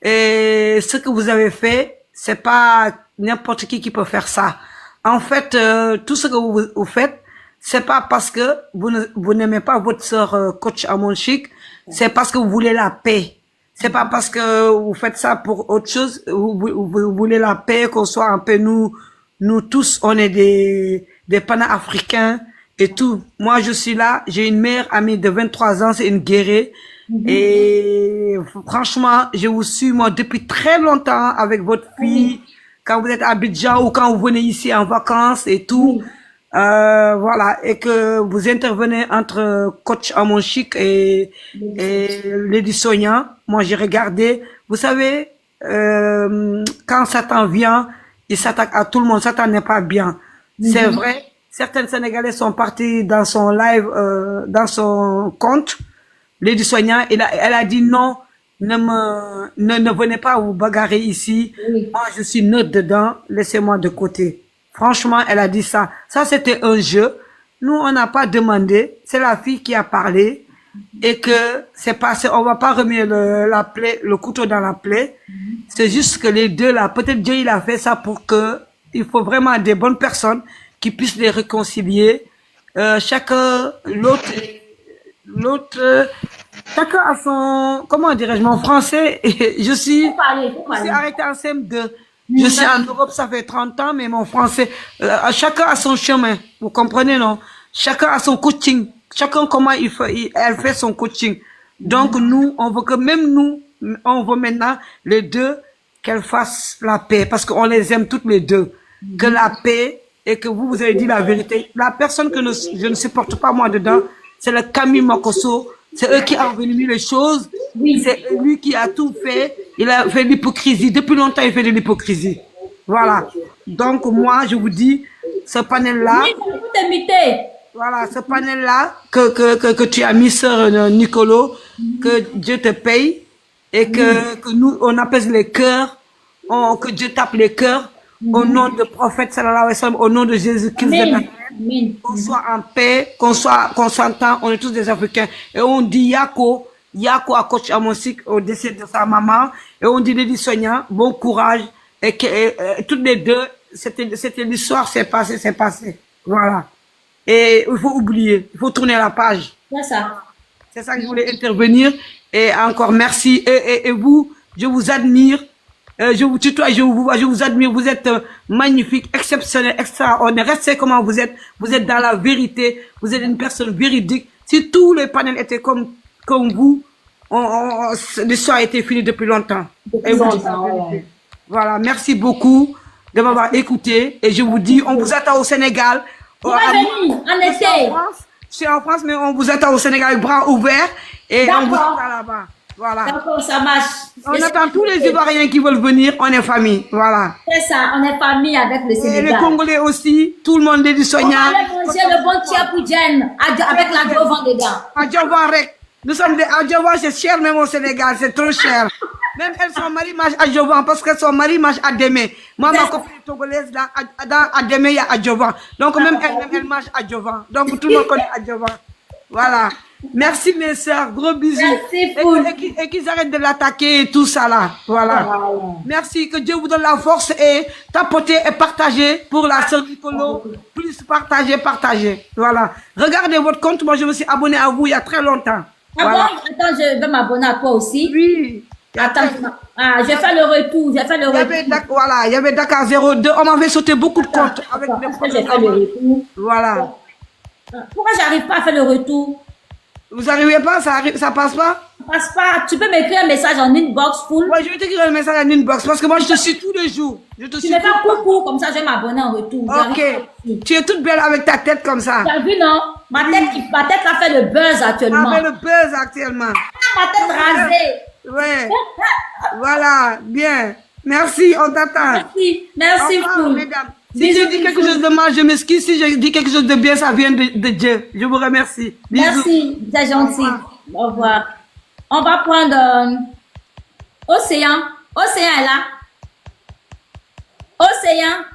Et ce que vous avez fait, c'est pas n'importe qui peut faire ça. En fait, tout ce que vous faites, c'est pas parce que vous n'aimez pas votre sœur coach Amon Chic, c'est parce que vous voulez la paix. C'est pas parce que vous faites ça pour autre chose, vous voulez la paix, qu'on soit un peu nous tous, on est des pana-africains et tout. Moi, je suis là, j'ai une meilleure amie de 23 ans, c'est une guerrière. Et franchement, je vous suis, moi, depuis très longtemps avec votre fille, quand vous êtes à Abidjan ou quand vous venez ici en vacances et tout. Voilà, et que vous intervenez entre coach Amon Chic et Lady Sonia. Moi, j'ai regardé. Vous savez, quand Satan vient, il s'attaque à tout le monde. Satan n'est pas bien. C'est vrai. certains Sénégalais sont partis dans son live, dans son compte, Lady Sonia, elle a dit non, ne venez pas vous bagarrer ici. Oui. Moi, je suis neutre dedans, laissez-moi de côté. Franchement, elle a dit ça. Ça, c'était un jeu. Nous, on n'a pas demandé. C'est la fille qui a parlé. Et que c'est passé, on va pas remettre le couteau dans la plaie. C'est juste que les deux là, peut-être Dieu il a fait ça pour que, il faut vraiment des bonnes personnes qui puissent les réconcilier. Chacun, chacun a son, comment dirais-je, mon français, je suis arrêté en CM2. Je suis en Europe, ça fait 30 ans, mais mon français, chacun a son chemin. Vous comprenez, non? Chacun a son coaching. Chacun comment elle fait son coaching. Donc nous, on veut que même nous, on veut maintenant les deux qu'elles fassent la paix parce qu'on les aime toutes les deux. Que la paix et que vous avez dit la vérité. La personne que je ne supporte pas moi dedans, c'est le Camille Mokosso. C'est eux qui ont envenimé les choses. Oui. C'est lui qui a tout fait. Il a fait l'hypocrisie. Depuis longtemps, il fait de l'hypocrisie. Voilà. Donc moi, je vous dis, ce panel-là. Oui, tout imité. Voilà, ce panel-là que tu as mis, sœur Nicolo, que Dieu te paye et que nous, on apaise les cœurs, que Dieu tape les cœurs au nom du prophète sallallahu alayhi wa sallam, au nom de Jésus-Christ de Nazareth. Qu'on soit en paix, qu'on s'entend, on est tous des Africains. Et on dit Yako à coach Amonsik au décès de sa maman. Et on dit Lady Sonia, bon courage. Et toutes les deux, c'était l'histoire, c'est passé. Voilà. Et il faut oublier, il faut tourner la page. C'est ça. C'est ça que je voulais intervenir. Et encore merci. Et vous, je vous admire. Je vous tutoie, je vous admire. Vous êtes magnifique, exceptionnel, extraordinaire. Restez comment vous êtes. Vous êtes dans la vérité. Vous êtes une personne véridique. Si tous les panels étaient comme vous, l'histoire a été finie depuis longtemps. Et vous dites la vérité. Voilà, merci beaucoup de m'avoir écouté. Et je vous dis, on vous attend au Sénégal. On va venir en été. Je suis en France, mais on vous attend au Sénégal avec bras ouverts et on vous attend là-bas. Voilà. D'accord, ça marche. On attend tous les Ivoiriens qui veulent venir, on est famille. Voilà. C'est ça, on est famille avec le Sénégal. Et les Congolais aussi, tout le monde est du Sonia. On va aller manger le bon Tiapoudjen avec la Jovan dedans. Adjovan Rek. Nous sommes des Adjovan, c'est cher même au Sénégal, c'est trop cher. Même elle, son mari mange Adjovan parce que son mari mange Ademé. Moi, ma copine togolaise, dans Ademé, il y a Adjovan. Donc, même elle mange Adjovan. Donc, tout le monde connaît Adjovan. Voilà. Merci, mes sœurs. Gros bisous. Merci, et qu'ils arrêtent de l'attaquer et tout ça, là. Voilà. Merci. Que Dieu vous donne la force et tapoter et partager pour la sœur Nicolo. Plus partager. Voilà. Regardez votre compte. Moi, je me suis abonné à vous il y a très longtemps. Ah voilà. bon? Attends, je vais m'abonner à toi aussi. Oui. Attends, je vais faire le retour. Voilà, il y avait Dakar 02. On m'avait sauté beaucoup de comptes. Avec j'ai fait le retour. Voilà. Pourquoi j'arrive pas à faire le retour? Vous n'arrivez pas? Ça passe pas? Ça passe pas. Tu peux m'écrire un message en inbox full? Ouais, je vais t'écrire un message en inbox parce que moi je te suis tous les jours. Tu me fais coucou, comme ça je vais m'abonner en retour. Ok. Tu es toute belle avec ta tête comme ça. Tu as vu, non? Ma tête a fait le buzz actuellement. Elle fait le buzz actuellement. Ma tête rasée. Ouais. Voilà, bien. Merci, on t'attend. Merci beaucoup. Mesdames. Si je dis quelque chose de mal, je m'excuse. Si je dis quelque chose de bien, ça vient de Dieu. Je vous remercie. Bisous. Merci, c'est gentil. Au revoir. On va prendre Océan. Océan est là. Océan.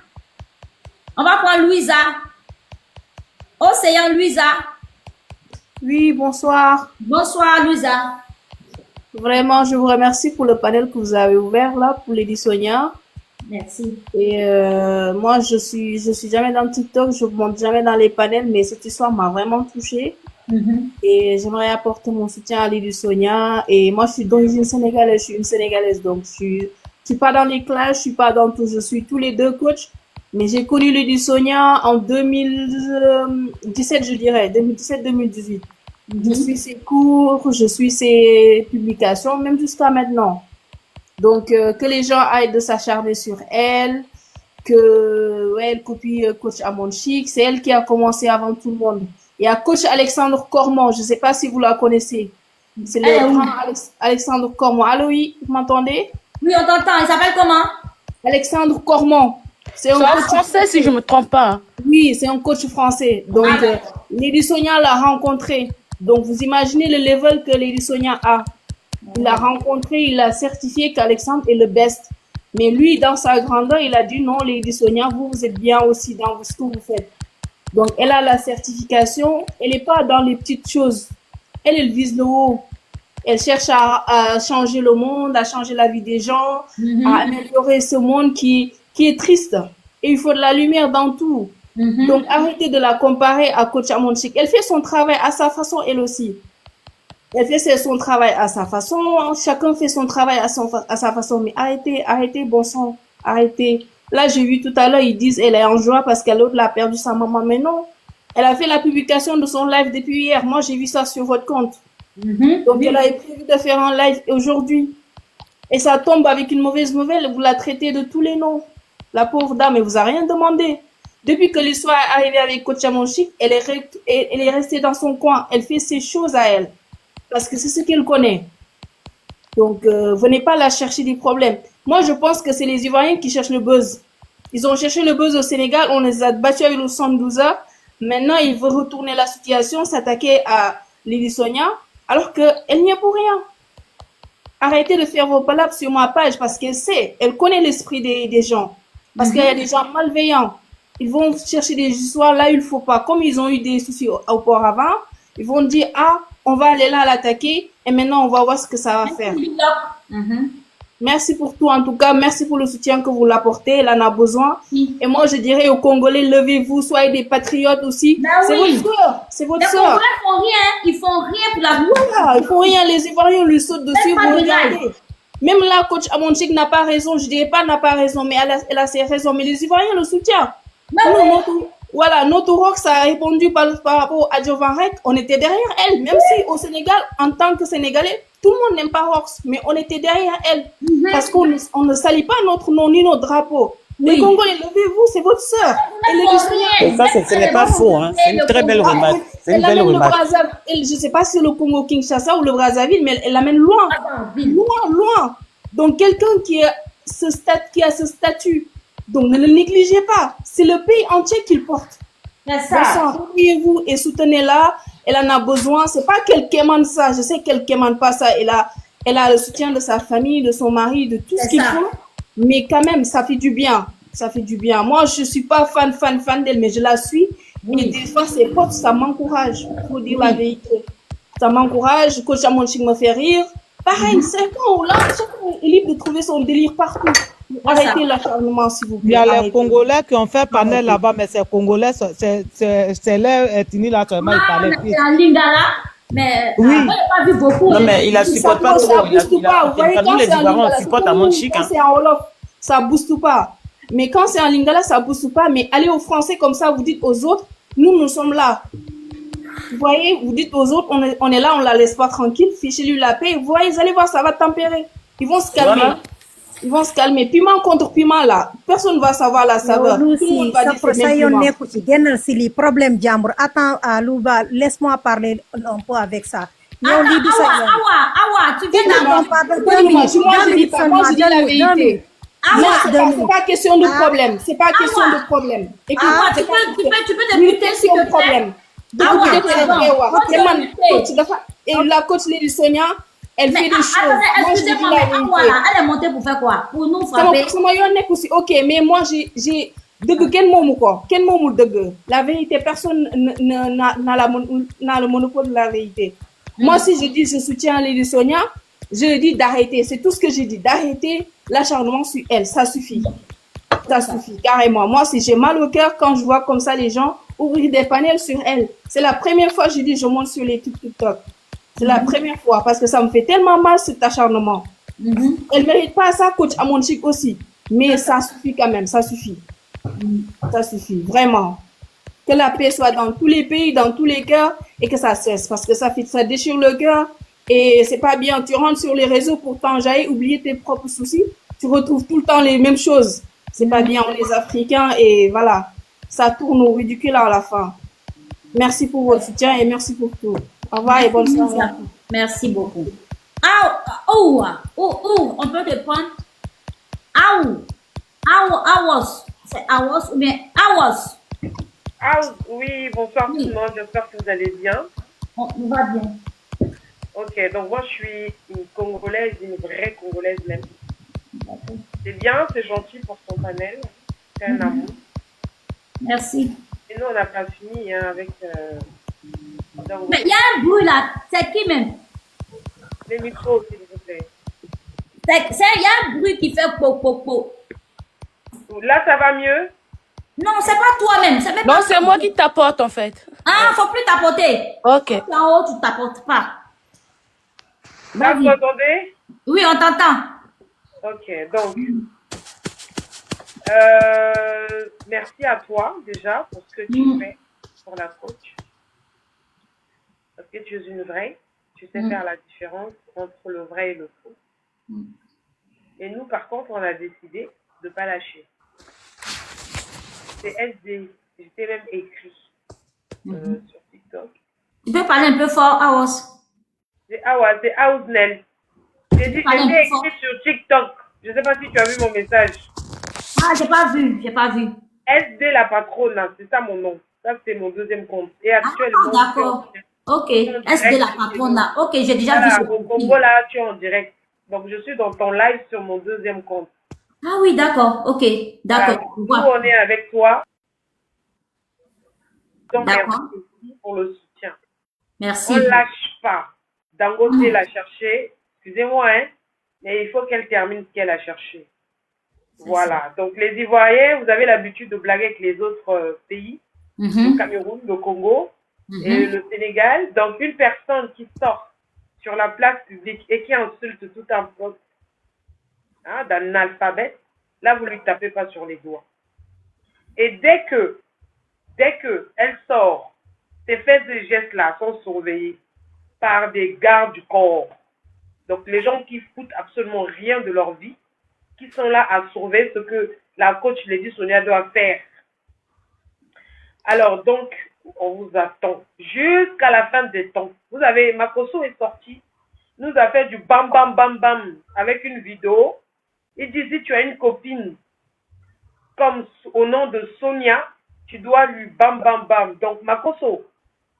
On va prendre Louisa. Océan, Louisa. Oui, bonsoir. Bonsoir, Louisa. Vraiment, je vous remercie pour le panel que vous avez ouvert là pour Lady Sonia. Merci. Et moi, je suis jamais dans TikTok, je ne monte jamais dans les panels, mais cette histoire m'a vraiment touchée. Et j'aimerais apporter mon soutien à Lady Sonia. Et moi, je suis d'origine sénégalaise, je suis une Sénégalaise, donc je suis pas dans les classes, je suis pas dans tout, je suis tous les deux coachs. Mais j'ai connu Lady Sonia en 2017, je dirais, 2017-2018. Je suis ses cours, je suis ses publications, même jusqu'à maintenant. Donc, que les gens aillent de s'acharner sur elle, elle copie coach Amon Chic, c'est elle qui a commencé avant tout le monde. Il y a coach Alexandre Cormon, je ne sais pas si vous la connaissez. C'est le grand Alexandre Cormon. Allô, oui, vous m'entendez? Oui, on t'entend. Il s'appelle comment? Alexandre Cormon. C'est un C'est en coach français, si je me trompe pas. Hein. Oui, c'est un coach français. Donc, Lady Sonia l'a rencontré. Donc, vous imaginez le level que Lady Sonia a. Il l'a rencontré, il a certifié qu'Alexandre est le best. Mais lui, dans sa grandeur, il a dit non, Lady Sonia, vous êtes bien aussi dans ce que vous faites. Donc, elle a la certification. Elle n'est pas dans les petites choses. Elle vise le haut. Elle cherche à changer le monde, à changer la vie des gens, à améliorer ce monde qui est triste. Et il faut de la lumière dans tout. Donc, arrêtez de la comparer à Coach Amonchik. Elle fait son travail à sa façon, elle aussi. Elle fait son travail à sa façon. Chacun fait son travail à sa façon. Mais arrêtez, bon sang. Arrêtez. Là, j'ai vu tout à l'heure, ils disent elle est en joie parce qu'elle a perdu sa maman. Mais non. Elle a fait la publication de son live depuis hier. Moi, j'ai vu ça sur votre compte. Donc, elle avait prévu de faire un live aujourd'hui. Et ça tombe avec une mauvaise nouvelle. Vous la traitez de tous les noms. La pauvre dame, elle vous a rien demandé. Depuis que l'histoire est arrivée avec Coach Amonchik, elle est restée dans son coin. Elle fait ses choses à elle. Parce que c'est ce qu'elle connaît. Donc, venez pas la chercher des problèmes. Moi, je pense que c'est les Ivoiriens qui cherchent le buzz. Ils ont cherché le buzz au Sénégal. On les a battus avec le 112 heures. Maintenant, ils veulent retourner la situation, s'attaquer à Lady Sonia, alors qu'elle n'y est pour rien. Arrêtez de faire vos palabres sur ma page parce qu'elle sait, elle connaît l'esprit des gens. Parce qu'il y a des gens malveillants. Ils vont chercher des histoires là où il ne faut pas. Comme ils ont eu des soucis auparavant, ils vont dire, ah, on va aller là l'attaquer et maintenant on va voir ce que ça va faire. Merci pour tout en tout cas. Merci pour le soutien que vous l'apportez. Elle en a besoin. Et moi, je dirais aux Congolais, levez-vous, soyez des patriotes aussi. C'est votre soeur. C'est votre soeur. Les Congolais font rien. Ils font rien pour la voilà, ils font rien. Les Ivoiriens lui sautent dessus. Vous regardez. Même là, Coach Amonchik n'a pas raison. Je dirais pas n'a pas raison, mais elle a ses raisons. Mais les Ivoiriens le soutiennent. Voilà, notre Rox a répondu par rapport à Jovanrek. On était derrière elle. Même si au Sénégal, en tant que Sénégalais, tout le monde n'aime pas Rox, mais on était derrière elle. Parce qu'on ne salit pas notre nom ni notre drapeau. Les Congolais, levez-vous, c'est votre sœur. Et ça, ce n'est pas faux. Hein. C'est une très belle remarque. C'est une belle remarque. Je ne sais pas si c'est le Congo Kinshasa ou le Brazzaville, mais elle l'amène loin. Loin. Donc, quelqu'un qui a ce statut, donc ne le négligez pas. C'est le pays entier qu'il porte. C'est ça. Repliez-vous et soutenez-la. Elle en a besoin. C'est pas qu'elle quémande ça. Je sais qu'elle quémande pas ça. Elle a le soutien de sa famille, de son mari, de tout ce qu'il faut. Mais quand même, ça fait du bien. Ça fait du bien. Moi, je suis pas fan d'elle, mais je la suis. Et des fois, ses potes, ça m'encourage. Faut dire la vérité. Ça m'encourage. Coach Amonchik me fait rire. Pareil, chacun est libre de trouver son délire partout. Arrêtez l'acharnement, s'il vous plaît. Il y a les Congolais qui ont fait panel là-bas, mais ces Congolais, c'est leur ethnie là seulement, ils parlaient plus. C'est en Lingala, mais oui. on n'a pas vu beaucoup. Non, mais il la supporte pas trop. Nous, les Ivoiriens, on supporte Amonchik. Quand c'est en Wolof, ça booste pas. Mais quand c'est en Lingala, ça booste pas. Mais allez aux Français comme ça, vous dites aux autres, nous sommes là. Vous voyez, vous dites aux autres, on est là, on la laisse pas tranquille, fichez-lui la paix. Vous voyez, vous allez voir, ça va tempérer. Ils vont se calmer. Voilà. Ils vont se calmer. Piment contre piment, là. Personne ne va savoir la saveur. Tout le monde va dire c'est les problèmes d'Ambre. Attends, Louba, laisse-moi parler un peu avec ça. Awa, tu viens d'avoir. Moi, je dis la vérité. C'est pas question de problème. C'est pas question de problème. Écoute-moi, tu peux te muter si tu problème. Et la coach Lady Sonia, elle fait des choses. Excusez-moi, mais elle est montée pour faire quoi? Pour nous frapper? Ok, mais moi, j'ai... La vérité, personne n'a le monopole de la vérité. Moi, si je dis je soutiens Lady Sonia, je dis d'arrêter. C'est tout ce que j'ai dit. D'arrêter l'acharnement sur elle. Ça suffit. Ça suffit, carrément. Moi, si j'ai mal au cœur quand je vois comme ça les gens ouvrir des panels sur elle. C'est la première fois que je dis je monte sur les TikTok. C'est la première fois parce que ça me fait tellement mal cet acharnement. Elle mérite pas ça, coach Amonchik aussi. Mais ça suffit quand même, ça suffit. Ça suffit, vraiment. Que la paix soit dans tous les pays, dans tous les cœurs et que ça cesse parce que ça déchire le cœur et c'est pas bien. Tu rentres sur les réseaux pour t'enjailler, oublier tes propres soucis. Tu retrouves tout le temps les mêmes choses. C'est pas bien, on est Africains et voilà. Ça tourne au ridicule à la fin. Merci pour votre soutien et merci pour tout. Au revoir et bonne soirée. Merci beaucoup. On peut te prendre. C'est Awas ou bien Awas? Ah oui, bonsoir tout le monde, j'espère que vous allez bien. On va bien. Ok, donc moi je suis une Congolaise, une vraie Congolaise même. C'est bien, c'est gentil pour son panel, c'est un amour. Merci. Et nous on n'a pas fini hein, avec... Mais il y a un bruit là, c'est qui même? Les micros s'il vous plaît. Il y a un bruit qui fait po. Là ça va mieux? Non, c'est pas toi-même. Non, c'est moi qui t'apporte en fait. Ah, faut plus tapoter. Ok. En haut, tu tapotes pas. Là, vous entendez? Oui, on t'entend. Ok, donc, merci à toi déjà pour ce que tu fais pour la coach. Parce que tu es une vraie, tu sais faire la différence entre le vrai et le faux. Et nous, par contre, on a décidé de ne pas lâcher. C'est SD, je t'ai même écrit sur TikTok. Tu peux parler un peu fort, Awas. C'est Ausnel. J'ai écrit sur TikTok. Je ne sais pas si tu as vu mon message. Ah, j'ai pas vu. SD la patronne, c'est ça mon nom. Ça, c'est mon deuxième compte. Et actuellement. Ah, d'accord. Ok. SD la patronne là. Ok, j'ai déjà vu ça. Au Congo, là, tu es en direct. Donc, je suis dans ton live sur mon deuxième compte. Ah oui, d'accord. Ok, d'accord. Nous, on est avec toi. Donc, merci pour le soutien. Merci. On ne lâche pas. Dangote l'a cherché. Excusez-moi, hein, mais il faut qu'elle termine ce qu'elle a cherché. Voilà. Donc, les Ivoiriens, vous avez l'habitude de blaguer avec les autres pays. Le Cameroun, le Congo et le Sénégal. Donc, une personne qui sort sur la place publique et qui insulte tout un peuple d'un alphabet, là, vous ne lui tapez pas sur les doigts. Et dès que elle sort, ces faits et gestes-là sont surveillés par des gardes du corps. Donc, les gens qui foutent absolument rien de leur vie, qui sont là à surveiller ce que la coach Lady Sonia doit faire. Alors, donc, on vous attend jusqu'à la fin des temps. Vous avez, Makoso est sorti, nous a fait du bam bam bam bam avec une vidéo. Il dit, si tu as une copine comme au nom de Sonia, tu dois lui bam bam bam. Donc, Makoso,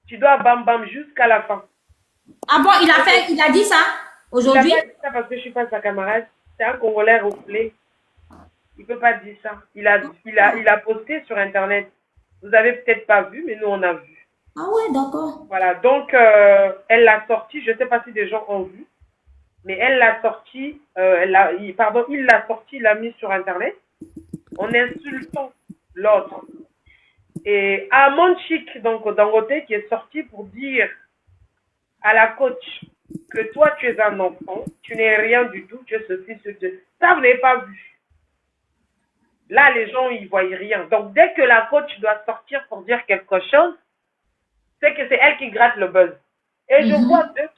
tu dois bam bam jusqu'à la fin. Ah bon, il a dit ça aujourd'hui? Il n'a pas dit ça parce que je ne suis pas sa camarade. C'est un Congolais refoulé. Il ne peut pas dire ça. Il a posté sur Internet. Vous avez peut-être pas vu, mais nous, on a vu. Ah ouais, d'accord. Voilà, donc, elle l'a sorti. Je ne sais pas si des gens ont vu. Mais elle l'a sorti. Il l'a sorti, il l'a mis sur Internet en insultant l'autre. Et Amon Chic, donc Dangote, qui est sorti pour dire à la coach que toi, tu es un enfant, tu n'es rien du tout, tu es ceci, ça, vous n'avez pas vu. Là, les gens, ils ne voient rien. Donc, dès que la coach doit sortir pour dire quelque chose, c'est que c'est elle qui gratte le buzz. Et je vois deux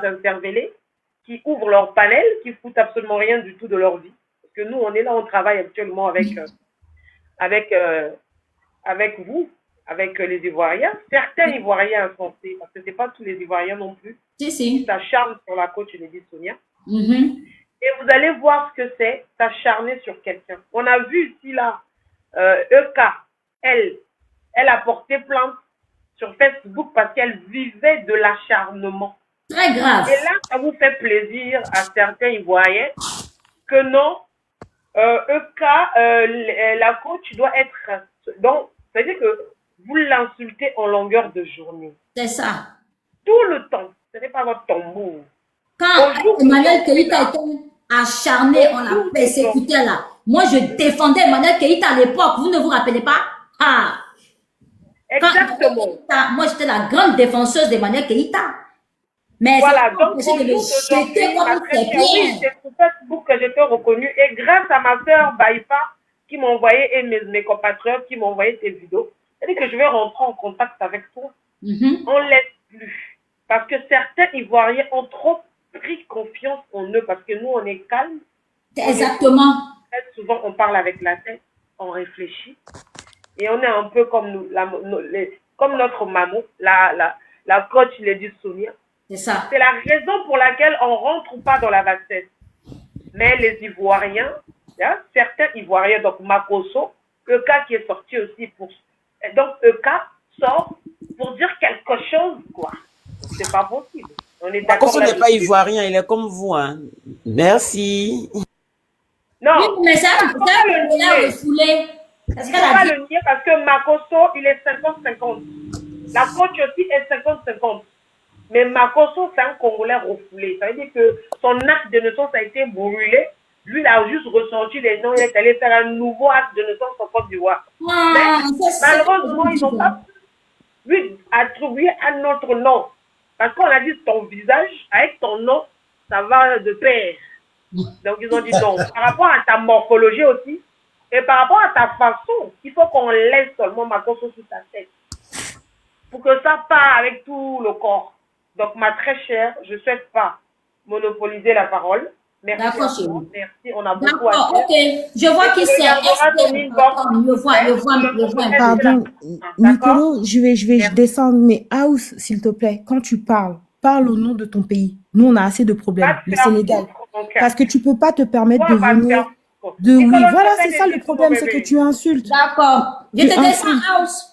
interpellés qui ouvrent leur panel, qui foutent absolument rien du tout de leur vie. Parce que nous, on est là, on travaille actuellement avec vous, avec les Ivoiriens. Certains Ivoiriens insensés, parce que ce n'est pas tous les Ivoiriens non plus. Si. Ça charme sur la coach Lady Sonia. Et vous allez voir ce que c'est, s'acharner sur quelqu'un. On a vu ici, là, EK, elle a porté plainte sur Facebook parce qu'elle vivait de l'acharnement. Très grave. Et là, ça vous fait plaisir à certains Ivoiriens que non, EK, la coach doit être... Donc, c'est-à-dire que vous l'insultez en longueur de journée. C'est ça. Tout le temps. Ce n'est pas votre tambour. Quand Emmanuel Keïta était acharné, on l'a persécuté là. Moi, je défendais Emmanuel Keïta à l'époque. Vous ne vous rappelez pas? Ah. Exactement. Moi, j'étais la grande défenseuse d'Emmanuel Keïta. Mais voilà, donc c'est de jeter comme c'est sur Facebook que j'étais reconnue. Et grâce à ma soeur Baïfa, qui m'a envoyé, et mes compatriotes qui m'ont envoyé tes vidéos, c'est-à-dire que je vais rentrer en contact avec toi. On ne laisse plus. Parce que certains Ivoiriens ont trop pris confiance en eux, parce que nous, on est calme. Exactement. Très souvent, on parle avec la tête, on réfléchit. Et on est un peu comme, comme notre maman, la coach Lady Sonia. C'est ça. C'est la raison pour laquelle on ne rentre pas dans la bassesse. Mais les Ivoiriens, Il y a certains Ivoiriens, donc Makosso, Eka qui est sorti aussi pour... Donc Eka sort pour dire quelque chose, quoi. C'est pas possible. On est d'accord Makosso n'est là-dessus. pas ivoirien, il est comme vous. Hein. Merci. Non, Oui, mais ça, on peut pas le elle a nier. refoulé. Parce Il qu'elle faut a pas dit. le nier parce que Makosso, il est 50-50. La coach aussi est 50-50. Mais Makosso, c'est un Congolais refoulé. Ça veut dire que son acte de naissance a été brûlé. Lui, il a juste ressenti les noms. Il est allé faire un nouveau acte de naissance en Côte d'Ivoire. Ah, Mais malheureusement, ils n'ont pas pu lui attribuer un autre nom. Parce qu'on a dit ton visage, avec ton nom, ça va de pair. Donc, ils ont dit non. Par rapport à ta morphologie aussi, et par rapport à ta façon, il faut qu'on laisse seulement Makosso sur ta tête. Pour que ça part avec tout le corps. Donc, ma très chère, je ne souhaite pas monopoliser la parole. Merci. D'accord, à vous. chérie. Merci, on a beaucoup à D'accord, dire. ok. Je vois qui c'est. Je vois. Pardon, Nicolo, je vais descendre, mais House, s'il te plaît, quand tu parles, parle au nom de ton pays. Nous, on a assez de problèmes, le Sénégal. Parce que tu peux pas te permettre de venir de... Oui, voilà, c'est ça le problème, c'est que tu insultes. D'accord. Je Tu te descends, insultes. House.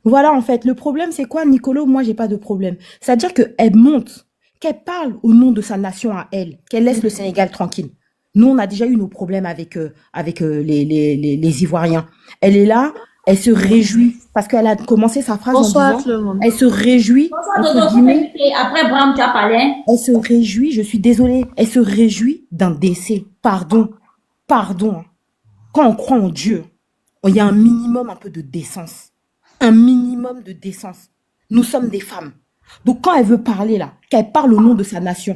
Voilà, en fait, le problème, c'est quoi, Nicolo? Moi, j'ai pas de problème. C'est-à-dire qu'elle monte, qu'elle parle au nom de sa nation à elle, qu'elle laisse le Sénégal tranquille. Nous, on a déjà eu nos problèmes avec les Ivoiriens. Elle est là, elle se réjouit, parce qu'elle a commencé sa phrase Bonsoir en tout le disant, monde. elle se réjouit, Bonsoir, entre Dodo. guillemets, Après, Bram, tu as parlé. elle se réjouit, je suis désolée, elle se réjouit d'un décès. Pardon. Quand on croit en Dieu, il y a un minimum un peu de décence. Un minimum de décence. Nous sommes des femmes. Donc quand elle veut parler là, qu'elle parle au nom de sa nation,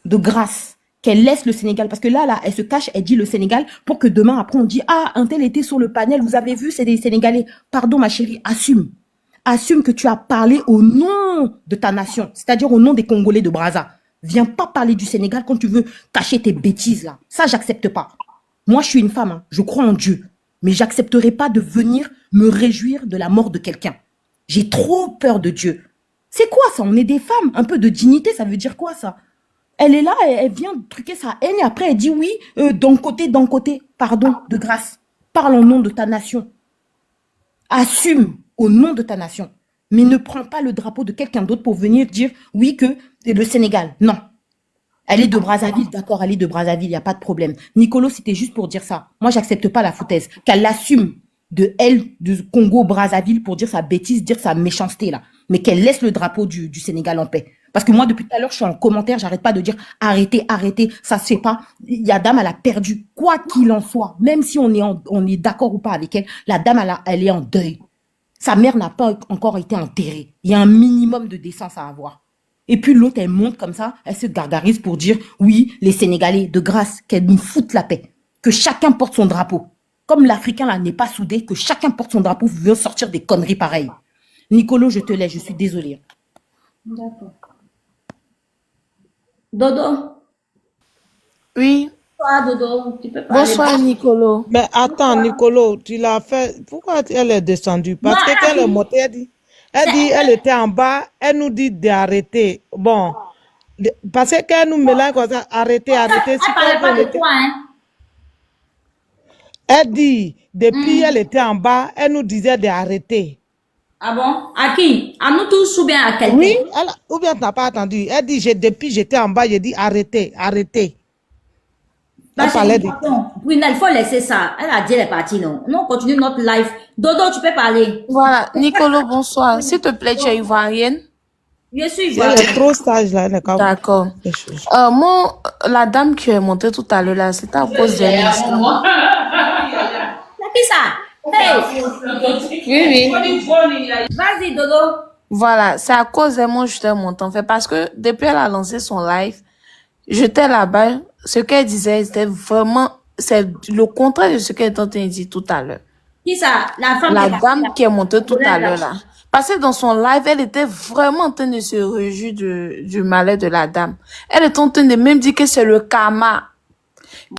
de grâce, qu'elle laisse le Sénégal, parce que là, elle se cache, elle dit le Sénégal, pour que demain, après, on dit, ah, un tel était sur le panel, vous avez vu, c'est des Sénégalais. Pardon, ma chérie, assume. Assume que tu as parlé au nom de ta nation, c'est-à-dire au nom des Congolais de Brazza. Viens pas parler du Sénégal quand tu veux cacher tes bêtises là. Ça, j'accepte pas. Moi, je suis une femme, hein. Je crois en Dieu. Mais j'accepterai pas de venir me réjouir de la mort de quelqu'un. J'ai trop peur de Dieu. C'est quoi ça? On est des femmes. Un peu de dignité, ça veut dire quoi ça? Elle est là, elle vient truquer sa haine et après elle dit oui, d'un côté. Pardon, de grâce. Parle au nom de ta nation. Assume au nom de ta nation. Mais ne prends pas le drapeau de quelqu'un d'autre pour venir dire oui que c'est le Sénégal. Non. Elle est de Brazzaville, d'accord, elle est de Brazzaville, il n'y a pas de problème. Nicolo, c'était juste pour dire ça. Moi, j'accepte pas la foutaise. Qu'elle assume de Congo-Brazzaville pour dire sa bêtise, dire sa méchanceté là. Mais qu'elle laisse le drapeau du Sénégal en paix. Parce que moi, depuis tout à l'heure, je suis en commentaire, j'arrête pas de dire arrêtez, ça se fait pas. La dame, elle a perdu. Quoi qu'il en soit, même si on est d'accord ou pas avec elle, la dame, elle est en deuil. Sa mère n'a pas encore été enterrée. Il y a un minimum de décence à avoir. Et puis l'autre, elle monte comme ça, elle se gargarise pour dire, oui, les Sénégalais, de grâce, qu'elle nous foutent la paix. Que chacun porte son drapeau. Comme l'Africain là n'est pas soudé, que chacun porte son drapeau, veut sortir des conneries pareilles. Nicolo, je te laisse, je suis désolée. D'accord. Dodo. Oui. Bonsoir, Dodo. Tu peux parler. Bonsoir, Nicolo. Mais attends, Nicolo, tu l'as fait. Pourquoi elle est descendue? Parce Non, que quand elle est montée, elle était en bas, elle nous dit d'arrêter. Bon, parce que quand elle nous mélange comme ça, arrêtez. Elle parlait pas de toi, hein. Elle dit, depuis elle était en bas, elle nous disait d'arrêter. Ah bon? À qui? À nous tous ou bien à quelqu'un? Oui, ou bien tu n'as pas entendu. Elle dit, depuis j'étais en bas, j'ai dit arrêtez. Bah, Elle parlait de... Bruna, il faut laisser ça. Elle a dit elle est partie, non? Nous, on continue notre live. Dodo, tu peux parler. Voilà, Nicolo, bonsoir. S'il te plaît, tu es ivoirienne? Je suis Elle ivoirienne. est trop sage là. D'accord. Moi, la dame qui est montée tout à l'heure là, c'était à cause de l'histoire. C'est qui ça? Hey! Oui. Vas-y, Dodo. Voilà, c'est à cause de moi que je t'ai monté en fait. Parce que depuis elle a lancé son live, j'étais là-bas. Ce qu'elle disait, c'était vraiment, c'est le contraire de ce qu'elle était en train de dire tout à l'heure. Qui ça? La femme La dame qui est montée tout à l'heure là. Parce que dans son live, elle était vraiment en train de se réjouir du malheur de la dame. Elle était en train de même dire que c'est le karma.